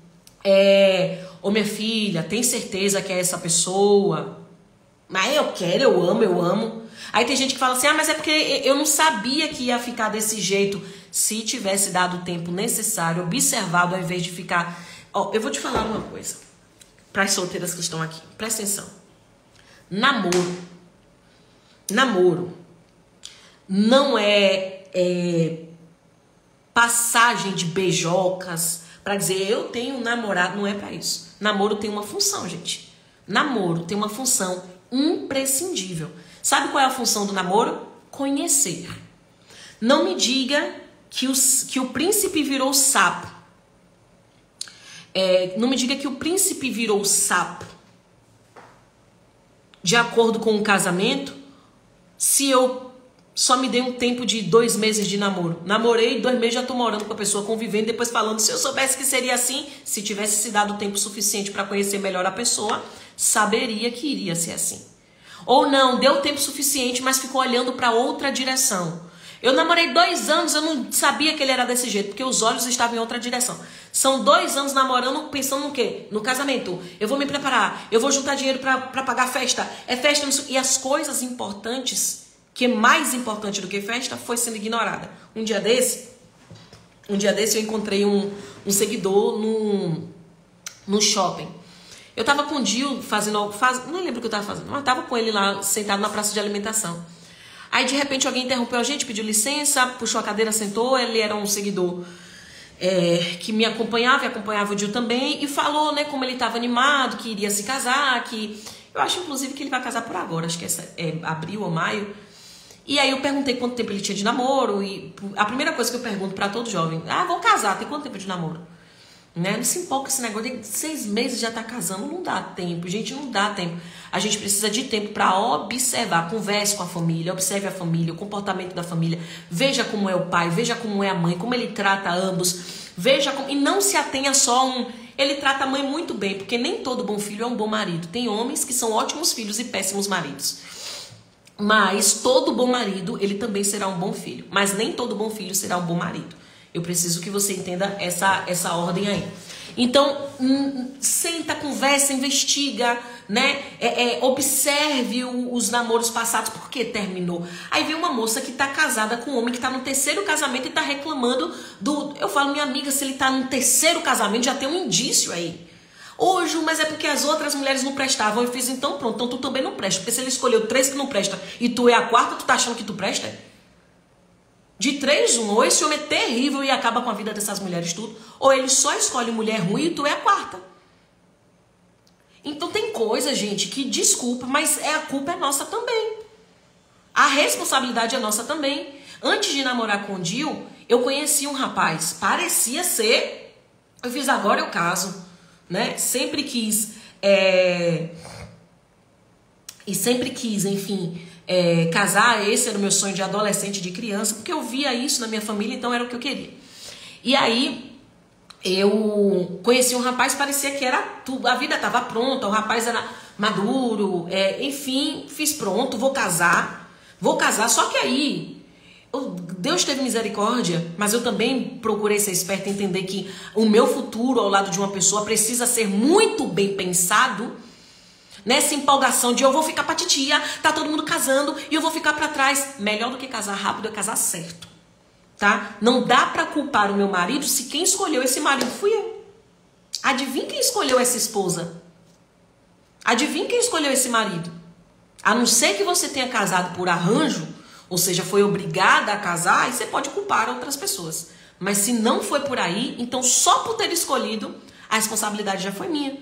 ô minha filha, tem certeza que é essa pessoa? Mas eu quero, eu amo. Aí tem gente que fala assim, mas é porque eu não sabia que ia ficar desse jeito. Se tivesse dado o tempo necessário, observado ao invés de ficar... eu vou te falar uma coisa, para as solteiras que estão aqui, presta atenção. Namoro não é passagem de beijocas para dizer eu tenho um namorado, não é para isso. Namoro tem uma função, gente. Namoro tem uma função imprescindível. Sabe qual é a função do namoro? Conhecer. Não me diga que o príncipe virou sapo. Não me diga que o príncipe virou sapo de acordo com o casamento, se eu só me dei um tempo de 2 meses de namoro. Namorei, 2 meses já tô morando com a pessoa, convivendo, depois falando, se eu soubesse que seria assim, se tivesse se dado tempo suficiente para conhecer melhor a pessoa, saberia que iria ser assim. Ou não, deu tempo suficiente, mas ficou olhando para outra direção. Eu namorei 2 anos, eu não sabia que ele era desse jeito, porque os olhos estavam em outra direção. São 2 anos namorando, pensando no quê? No casamento. Eu vou me preparar, eu vou juntar dinheiro para pagar a festa. É festa, e as coisas importantes, que é mais importante do que festa, foi sendo ignorada. Um dia desse eu encontrei um seguidor no shopping. Eu tava com o Dil fazendo algo, não lembro o que eu tava fazendo, mas tava com ele lá, sentado na praça de alimentação. Aí, de repente, alguém interrompeu a gente, pediu licença, puxou a cadeira, sentou. Ele era um seguidor que me acompanhava, e acompanhava o Dil também. E falou, né, como ele estava animado, que iria se casar, que... Eu acho, inclusive, que ele vai casar por agora. Acho que é abril ou maio. E aí eu perguntei quanto tempo ele tinha de namoro. E a primeira coisa que eu pergunto para todo jovem, vou casar, tem quanto tempo de namoro? Né? Não se empolga com esse negócio de 6 meses já tá casando, não dá tempo, gente, não dá tempo. A gente precisa de tempo para observar, converse com a família, observe a família, o comportamento da família, veja como é o pai, veja como é a mãe, como ele trata ambos, veja como... E não se atenha só ele trata a mãe muito bem, porque nem todo bom filho é um bom marido. Tem homens que são ótimos filhos e péssimos maridos. Mas todo bom marido, ele também será um bom filho, mas nem todo bom filho será um bom marido. Eu preciso que você entenda essa ordem aí. Então, senta, conversa, investiga, né? Observe os namoros passados, por que terminou. Aí vem uma moça que tá casada com um homem que tá no 3º casamento e tá reclamando do... Eu falo, minha amiga, se ele tá no 3º casamento, já tem um indício aí. Hoje, mas é porque as outras mulheres não prestavam. Eu fiz, então pronto, então tu também não presta. Porque se ele escolheu 3 que não presta e tu é a 4ª, tu tá achando que tu presta? De 3, 1, ou esse homem é terrível e acaba com a vida dessas mulheres tudo, ou ele só escolhe mulher ruim e tu é a 4ª. Então tem coisa, gente, que desculpa, mas a culpa é nossa também. A responsabilidade é nossa também. Antes de namorar com o Dil, eu conheci um rapaz, parecia ser, eu fiz agora eu caso, né? Sempre quis, enfim... casar, esse era o meu sonho de adolescente, de criança, porque eu via isso na minha família, então era o que eu queria. E aí eu conheci um rapaz, parecia que era tudo, a vida estava pronta, o rapaz era maduro, enfim, fiz pronto, vou casar, só que aí Deus teve misericórdia, mas eu também procurei ser esperta e entender que o meu futuro ao lado de uma pessoa precisa ser muito bem pensado. Nessa empolgação de eu vou ficar pra titia, tá todo mundo casando e eu vou ficar pra trás. Melhor do que casar rápido é casar certo, tá? Não dá pra culpar o meu marido se quem escolheu esse marido fui eu. Adivinha quem escolheu essa esposa? Adivinha quem escolheu esse marido? A não ser que você tenha casado por arranjo, ou seja, foi obrigada a casar, aí você pode culpar outras pessoas. Mas se não foi por aí, então só por ter escolhido, a responsabilidade já foi minha.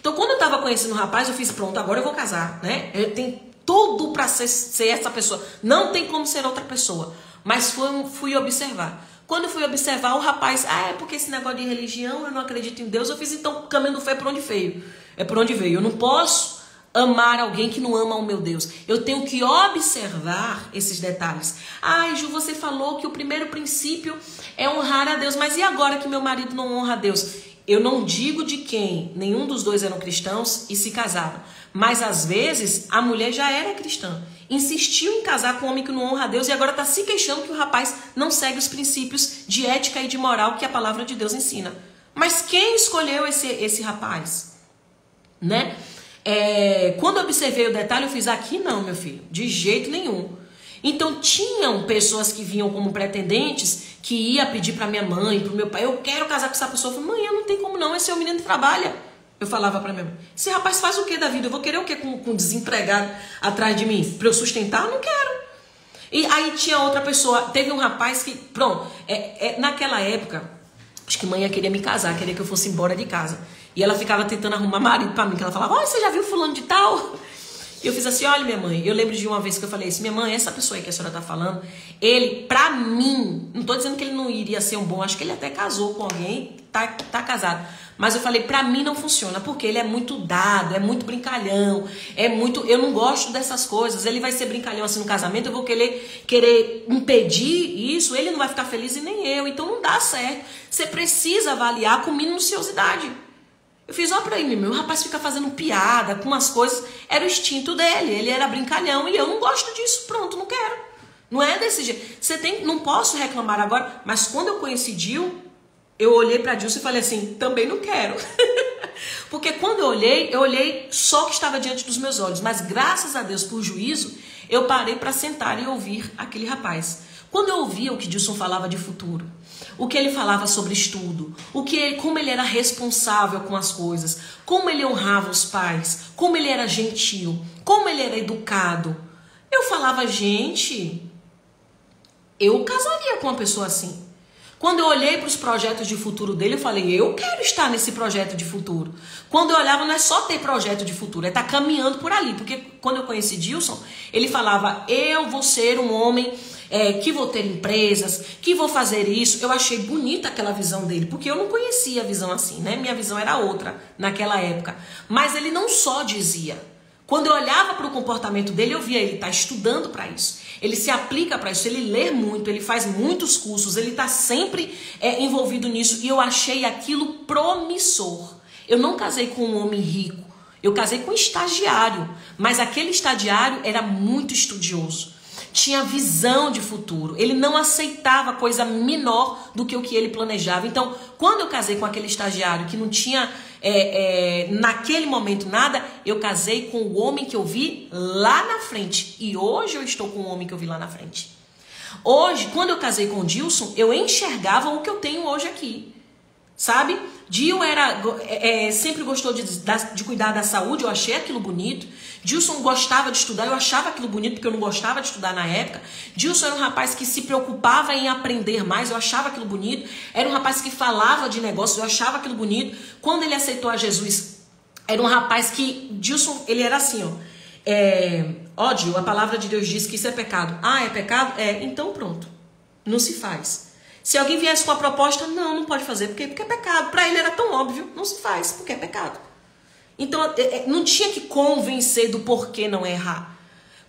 Então, quando eu tava conhecendo o rapaz, eu fiz, pronto, agora eu vou casar, né? Eu tenho tudo pra ser essa pessoa. Não tem como ser outra pessoa. Mas fui observar. Quando eu fui observar, o rapaz, é porque esse negócio de religião, eu não acredito em Deus. Eu fiz, então, o caminho do fé é por onde veio. É por onde veio. Eu não posso amar alguém que não ama o meu Deus. Eu tenho que observar esses detalhes. Ai, Ju, você falou que o primeiro princípio é honrar a Deus. Mas e agora que meu marido não honra a Deus? Eu não digo de quem. Nenhum dos dois eram cristãos e se casaram. Mas às vezes a mulher já era cristã. Insistiu em casar com um homem que não honra a Deus e agora está se queixando que o rapaz não segue os princípios de ética e de moral que a palavra de Deus ensina. Mas quem escolheu esse rapaz? Né? Quando eu observei o detalhe, eu fiz, aqui não, meu filho, de jeito nenhum. Então tinham pessoas que vinham como pretendentes, que ia pedir para minha mãe, para o meu pai, eu quero casar com essa pessoa. Eu falei, mãe, não tem como não, esse é o menino que trabalha. Eu falava para minha mãe, esse rapaz faz o que da vida? Eu vou querer o que com desempregado atrás de mim? Para eu sustentar? Não quero. E aí tinha outra pessoa, teve um rapaz que, pronto, naquela época, acho que mãe ia querer me casar, queria que eu fosse embora de casa. E ela ficava tentando arrumar marido pra mim, que ela falava, olha, você já viu fulano de tal? E eu fiz assim, olha minha mãe, eu lembro de uma vez que eu falei isso, minha mãe, essa pessoa aí que a senhora tá falando, ele, pra mim, não tô dizendo que ele não iria ser um bom, acho que ele até casou com alguém, tá casado. Mas eu falei, pra mim não funciona, porque ele é muito dado, é muito brincalhão, eu não gosto dessas coisas, ele vai ser brincalhão assim no casamento, eu vou querer impedir isso, ele não vai ficar feliz e nem eu, então não dá certo. Você precisa avaliar com minuciosidade. Eu fiz, ó pra ele, meu rapaz fica fazendo piada com umas coisas, era o instinto dele, ele era brincalhão e eu não gosto disso, pronto, não quero. Não é desse jeito. Não posso reclamar agora, mas quando eu conheci Dil, eu olhei pra Dilson e falei assim, também não quero. Porque quando eu olhei só o que estava diante dos meus olhos, mas graças a Deus por juízo, eu parei para sentar e ouvir aquele rapaz. Quando eu ouvia o que Dilson falava de futuro, o que ele falava sobre estudo, como ele era responsável com as coisas, como ele honrava os pais, como ele era gentil, como ele era educado, eu falava, gente, eu casaria com uma pessoa assim. Quando eu olhei para os projetos de futuro dele, eu falei, eu quero estar nesse projeto de futuro. Quando eu olhava, não é só ter projeto de futuro, é estar caminhando por ali. Porque quando eu conheci Dilson, ele falava, eu vou ser um homem que vou ter empresas, que vou fazer isso. Eu achei bonita aquela visão dele, porque eu não conhecia a visão assim, né? Minha visão era outra naquela época. Mas ele não só dizia. Quando eu olhava para o comportamento dele, eu via ele estar estudando para isso. Ele se aplica para isso, ele lê muito, ele faz muitos cursos, ele está sempre envolvido nisso. E eu achei aquilo promissor. Eu não casei com um homem rico, eu casei com um estagiário. Mas aquele estagiário era muito estudioso. Tinha visão de futuro. Ele não aceitava coisa menor do que o que ele planejava. Então, quando eu casei com aquele estagiário que não tinha naquele momento nada, eu casei com o homem que eu vi lá na frente. E hoje eu estou com o homem que eu vi lá na frente. Hoje, quando eu casei com o Dilson, eu enxergava o que eu tenho hoje aqui. Sabe? Dil sempre gostou de cuidar da saúde, eu achei aquilo bonito. Dilson gostava de estudar, eu achava aquilo bonito porque eu não gostava de estudar na época. Dilson era um rapaz que se preocupava em aprender mais, eu achava aquilo bonito. Era um rapaz que falava de negócios, eu achava aquilo bonito. Quando ele aceitou a Jesus, era um rapaz que... Dilson, ele era assim, ó. Dil, a palavra de Deus diz que isso é pecado. Ah, é pecado? Então pronto. Não se faz. Se alguém viesse com a proposta, não pode fazer, porque é pecado. Para ele era tão óbvio, não se faz, porque é pecado. Então, não tinha que convencer do porquê não errar.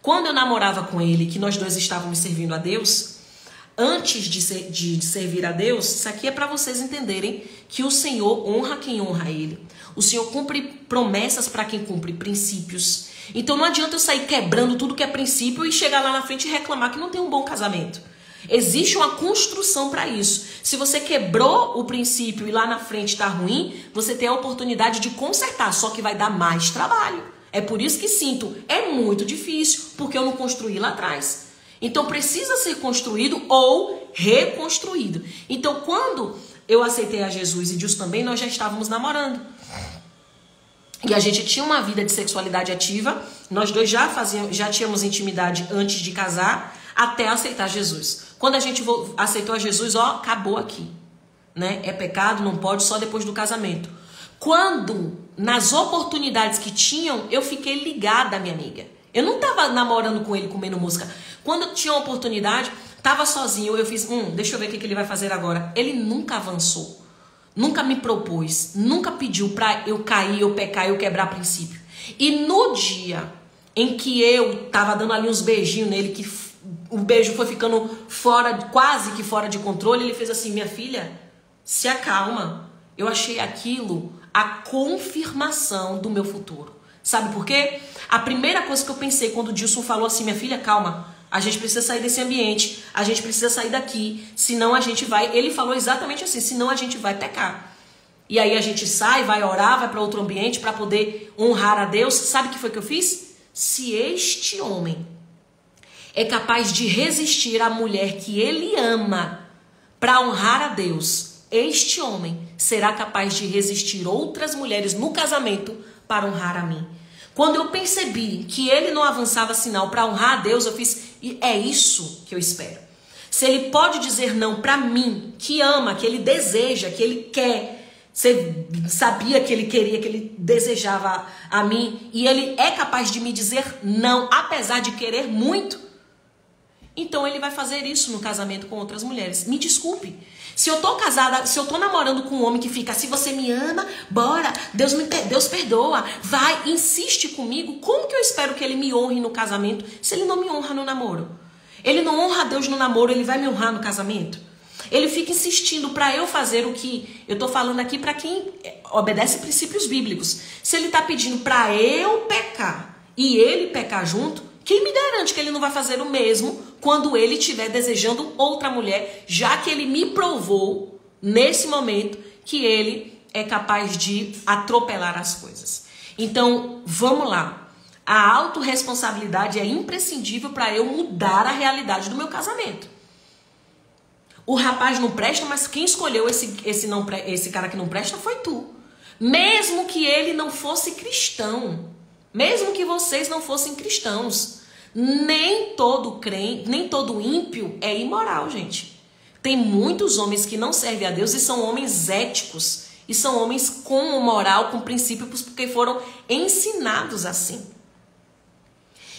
Quando eu namorava com ele, que nós dois estávamos servindo a Deus, antes de servir a Deus, isso aqui é para vocês entenderem que o Senhor honra quem honra ele. O Senhor cumpre promessas para quem cumpre princípios. Então, não adianta eu sair quebrando tudo que é princípio e chegar lá na frente e reclamar que não tem um bom casamento. Existe uma construção para isso. Se você quebrou o princípio e lá na frente está ruim, você tem a oportunidade de consertar, só que vai dar mais trabalho. É por isso que sinto, é muito difícil, porque eu não construí lá atrás. Então precisa ser construído ou reconstruído. Então quando eu aceitei a Jesus e Deus também, nós já estávamos namorando. E a gente tinha uma vida de sexualidade ativa, nós dois já tínhamos intimidade antes de casar, até aceitar Jesus. Quando a gente aceitou a Jesus, acabou aqui. Né? É pecado, não pode, só depois do casamento. Quando, nas oportunidades que tinham, eu fiquei ligada à minha amiga. Eu não tava namorando com ele, comendo música. Quando tinha uma oportunidade, tava sozinho, eu fiz, deixa eu ver o que ele vai fazer agora. Ele nunca avançou, nunca me propôs, nunca pediu pra eu cair, eu pecar, eu quebrar princípio. E no dia em que eu tava dando ali uns beijinhos nele, que o beijo foi ficando quase que fora de controle, ele fez assim, minha filha, se acalma. Eu achei aquilo a confirmação do meu futuro. Sabe por quê? A primeira coisa que eu pensei quando o Dilson falou assim, minha filha, calma, a gente precisa sair desse ambiente, a gente precisa sair daqui, senão a gente vai... Ele falou exatamente assim, senão a gente vai pecar. E aí a gente sai, vai orar, vai para outro ambiente para poder honrar a Deus. Sabe o que foi que eu fiz? Se este homem é capaz de resistir à mulher que ele ama para honrar a Deus, este homem será capaz de resistir outras mulheres no casamento para honrar a mim. Quando eu percebi que ele não avançava sinal para honrar a Deus, eu fiz, e é isso que eu espero. Se ele pode dizer não para mim, que ama, que ele deseja, que ele quer, você sabia que ele queria, que ele desejava a mim, e ele é capaz de me dizer não, apesar de querer muito, então ele vai fazer isso no casamento com outras mulheres. Me desculpe. Se eu tô casada, se eu tô namorando com um homem que fica, se você me ama, bora, Deus perdoa, vai, insiste comigo, como que eu espero que ele me honre no casamento se ele não me honra no namoro? Ele não honra a Deus no namoro, ele vai me honrar no casamento? Ele fica insistindo para eu fazer o que eu tô falando aqui para quem obedece princípios bíblicos. Se ele tá pedindo para eu pecar e ele pecar junto, quem me garante que ele não vai fazer o mesmo quando ele estiver desejando outra mulher, já que ele me provou, nesse momento, que ele é capaz de atropelar as coisas. Então, vamos lá. A autorresponsabilidade é imprescindível para eu mudar a realidade do meu casamento. O rapaz não presta, mas quem escolheu esse cara que não presta foi tu. Mesmo que ele não fosse cristão, mesmo que vocês não fossem cristãos, nem todo crente, nem todo ímpio é imoral, gente. Tem muitos homens que não servem a Deus e são homens éticos, e são homens com moral, com princípios, porque foram ensinados assim.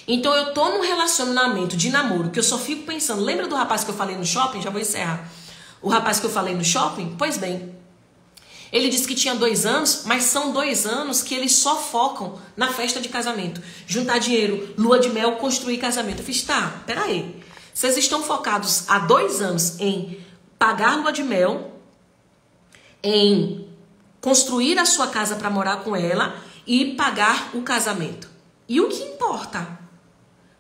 Então eu tô num relacionamento de namoro que eu só fico pensando, lembra do rapaz que eu falei no shopping? Já vou encerrar. O rapaz que eu falei no shopping? Pois bem, ele disse que tinha 2 anos, mas são 2 anos que eles só focam na festa de casamento. Juntar dinheiro, lua de mel, construir casamento. Eu fiz, tá, peraí. Vocês estão focados há 2 anos em pagar lua de mel, em construir a sua casa para morar com ela e pagar o casamento. E o que importa?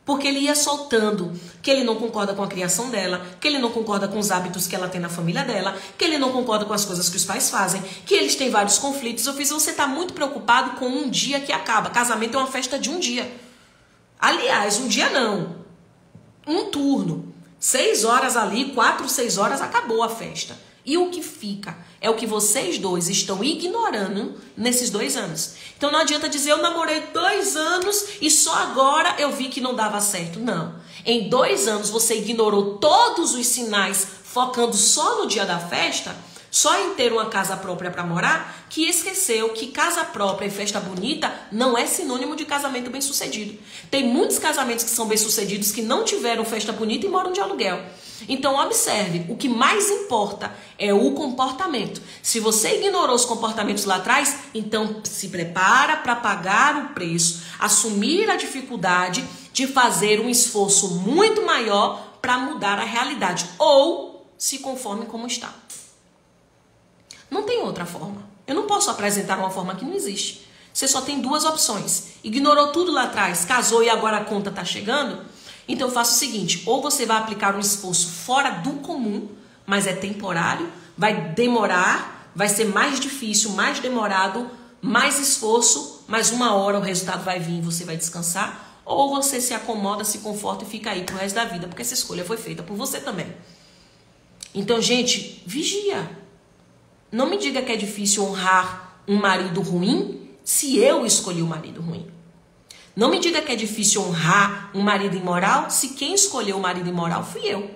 Porque ele ia soltando que ele não concorda com a criação dela, que ele não concorda com os hábitos que ela tem na família dela, que ele não concorda com as coisas que os pais fazem, que eles têm vários conflitos. Eu fiz, você tá muito preocupado com um dia que acaba. Casamento é uma festa de um dia. Aliás, um dia não. Um turno. 6 horas ali, 4, 6 horas, acabou a festa. E o que fica é o que vocês dois estão ignorando nesses 2 anos. Então não adianta dizer, eu namorei 2 anos e só agora eu vi que não dava certo. Não. Em 2 anos você ignorou todos os sinais, focando só no dia da festa, só em ter uma casa própria para morar, que esqueceu que casa própria e festa bonita não é sinônimo de casamento bem-sucedido. Tem muitos casamentos que são bem-sucedidos que não tiveram festa bonita e moram de aluguel. Então observe, o que mais importa é o comportamento. Se você ignorou os comportamentos lá atrás, então se prepara para pagar o preço, assumir a dificuldade de fazer um esforço muito maior para mudar a realidade, ou se conforme como está. Não tem outra forma. Eu não posso apresentar uma forma que não existe. Você só tem 2 opções. Ignorou tudo lá atrás, casou e agora a conta está chegando? Então eu faço o seguinte, ou você vai aplicar um esforço fora do comum, mas é temporário, vai demorar, vai ser mais difícil, mais demorado, mais esforço, mas uma hora o resultado vai vir e você vai descansar, ou você se acomoda, se conforta e fica aí pro resto da vida, porque essa escolha foi feita por você também. Então, gente, vigia. Não me diga que é difícil honrar um marido ruim se eu escolhi o marido ruim. Não me diga que é difícil honrar um marido imoral se quem escolheu o marido imoral fui eu.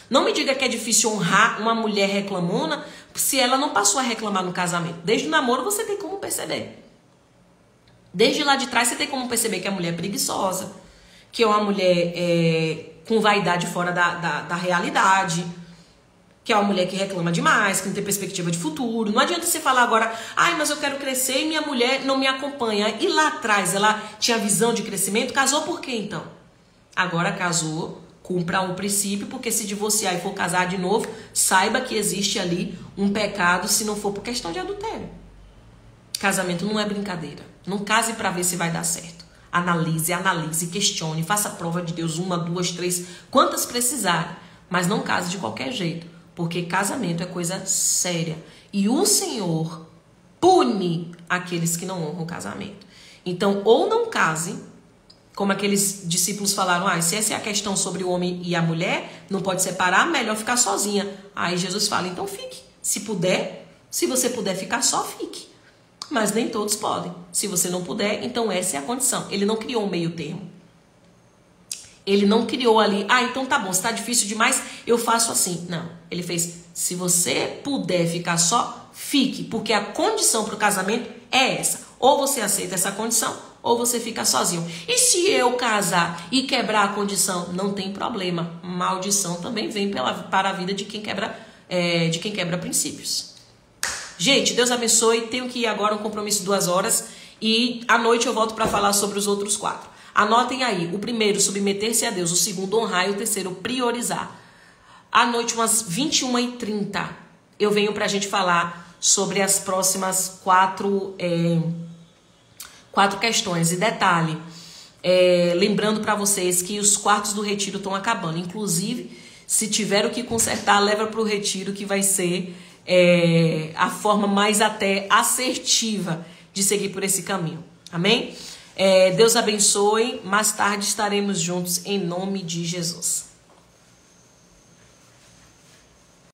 Não me diga que é difícil honrar uma mulher reclamona se ela não passou a reclamar no casamento. Desde o namoro você tem como perceber. Desde lá de trás você tem como perceber que a mulher é preguiçosa, que é uma mulher com vaidade fora da realidade, que é uma mulher que reclama demais, que não tem perspectiva de futuro. Não adianta você falar agora, ai, mas eu quero crescer e minha mulher não me acompanha. E lá atrás ela tinha visão de crescimento, casou por quê então? Agora casou, cumpra um princípio, porque se divorciar e for casar de novo, saiba que existe ali um pecado se não for por questão de adultério. Casamento não é brincadeira. Não case para ver se vai dar certo. Analise, questione, faça prova de Deus, 1, 2, 3, quantas precisarem. Mas não case de qualquer jeito, porque casamento é coisa séria. E o Senhor pune aqueles que não honram o casamento. Então, ou não case, como aqueles discípulos falaram, se essa é a questão sobre o homem e a mulher, não pode separar, melhor ficar sozinha. Aí Jesus fala, então fique. Se você puder ficar só, fique. Mas nem todos podem. Se você não puder, então essa é a condição. Ele não criou um meio termo. Ele não criou ali, então tá bom, se tá difícil demais, eu faço assim. Não, ele fez, se você puder ficar só, fique. Porque a condição para o casamento é essa. Ou você aceita essa condição, ou você fica sozinho. E se eu casar e quebrar a condição? Não tem problema. Maldição também vem para a vida de quem quebra princípios. Gente, Deus abençoe. Tenho que ir agora, um compromisso 2 horas. E à noite eu volto para falar sobre os outros 4. Anotem aí. O primeiro, submeter-se a Deus. O segundo, honrar. E o terceiro, priorizar. À noite, umas 21h30, eu venho para a gente falar sobre as próximas 4 questões. E detalhe, lembrando para vocês que os quartos do retiro estão acabando. Inclusive, se tiver o que consertar, leva para o retiro, que vai ser a forma mais até assertiva de seguir por esse caminho. Amém? Deus abençoe. Mais tarde estaremos juntos em nome de Jesus.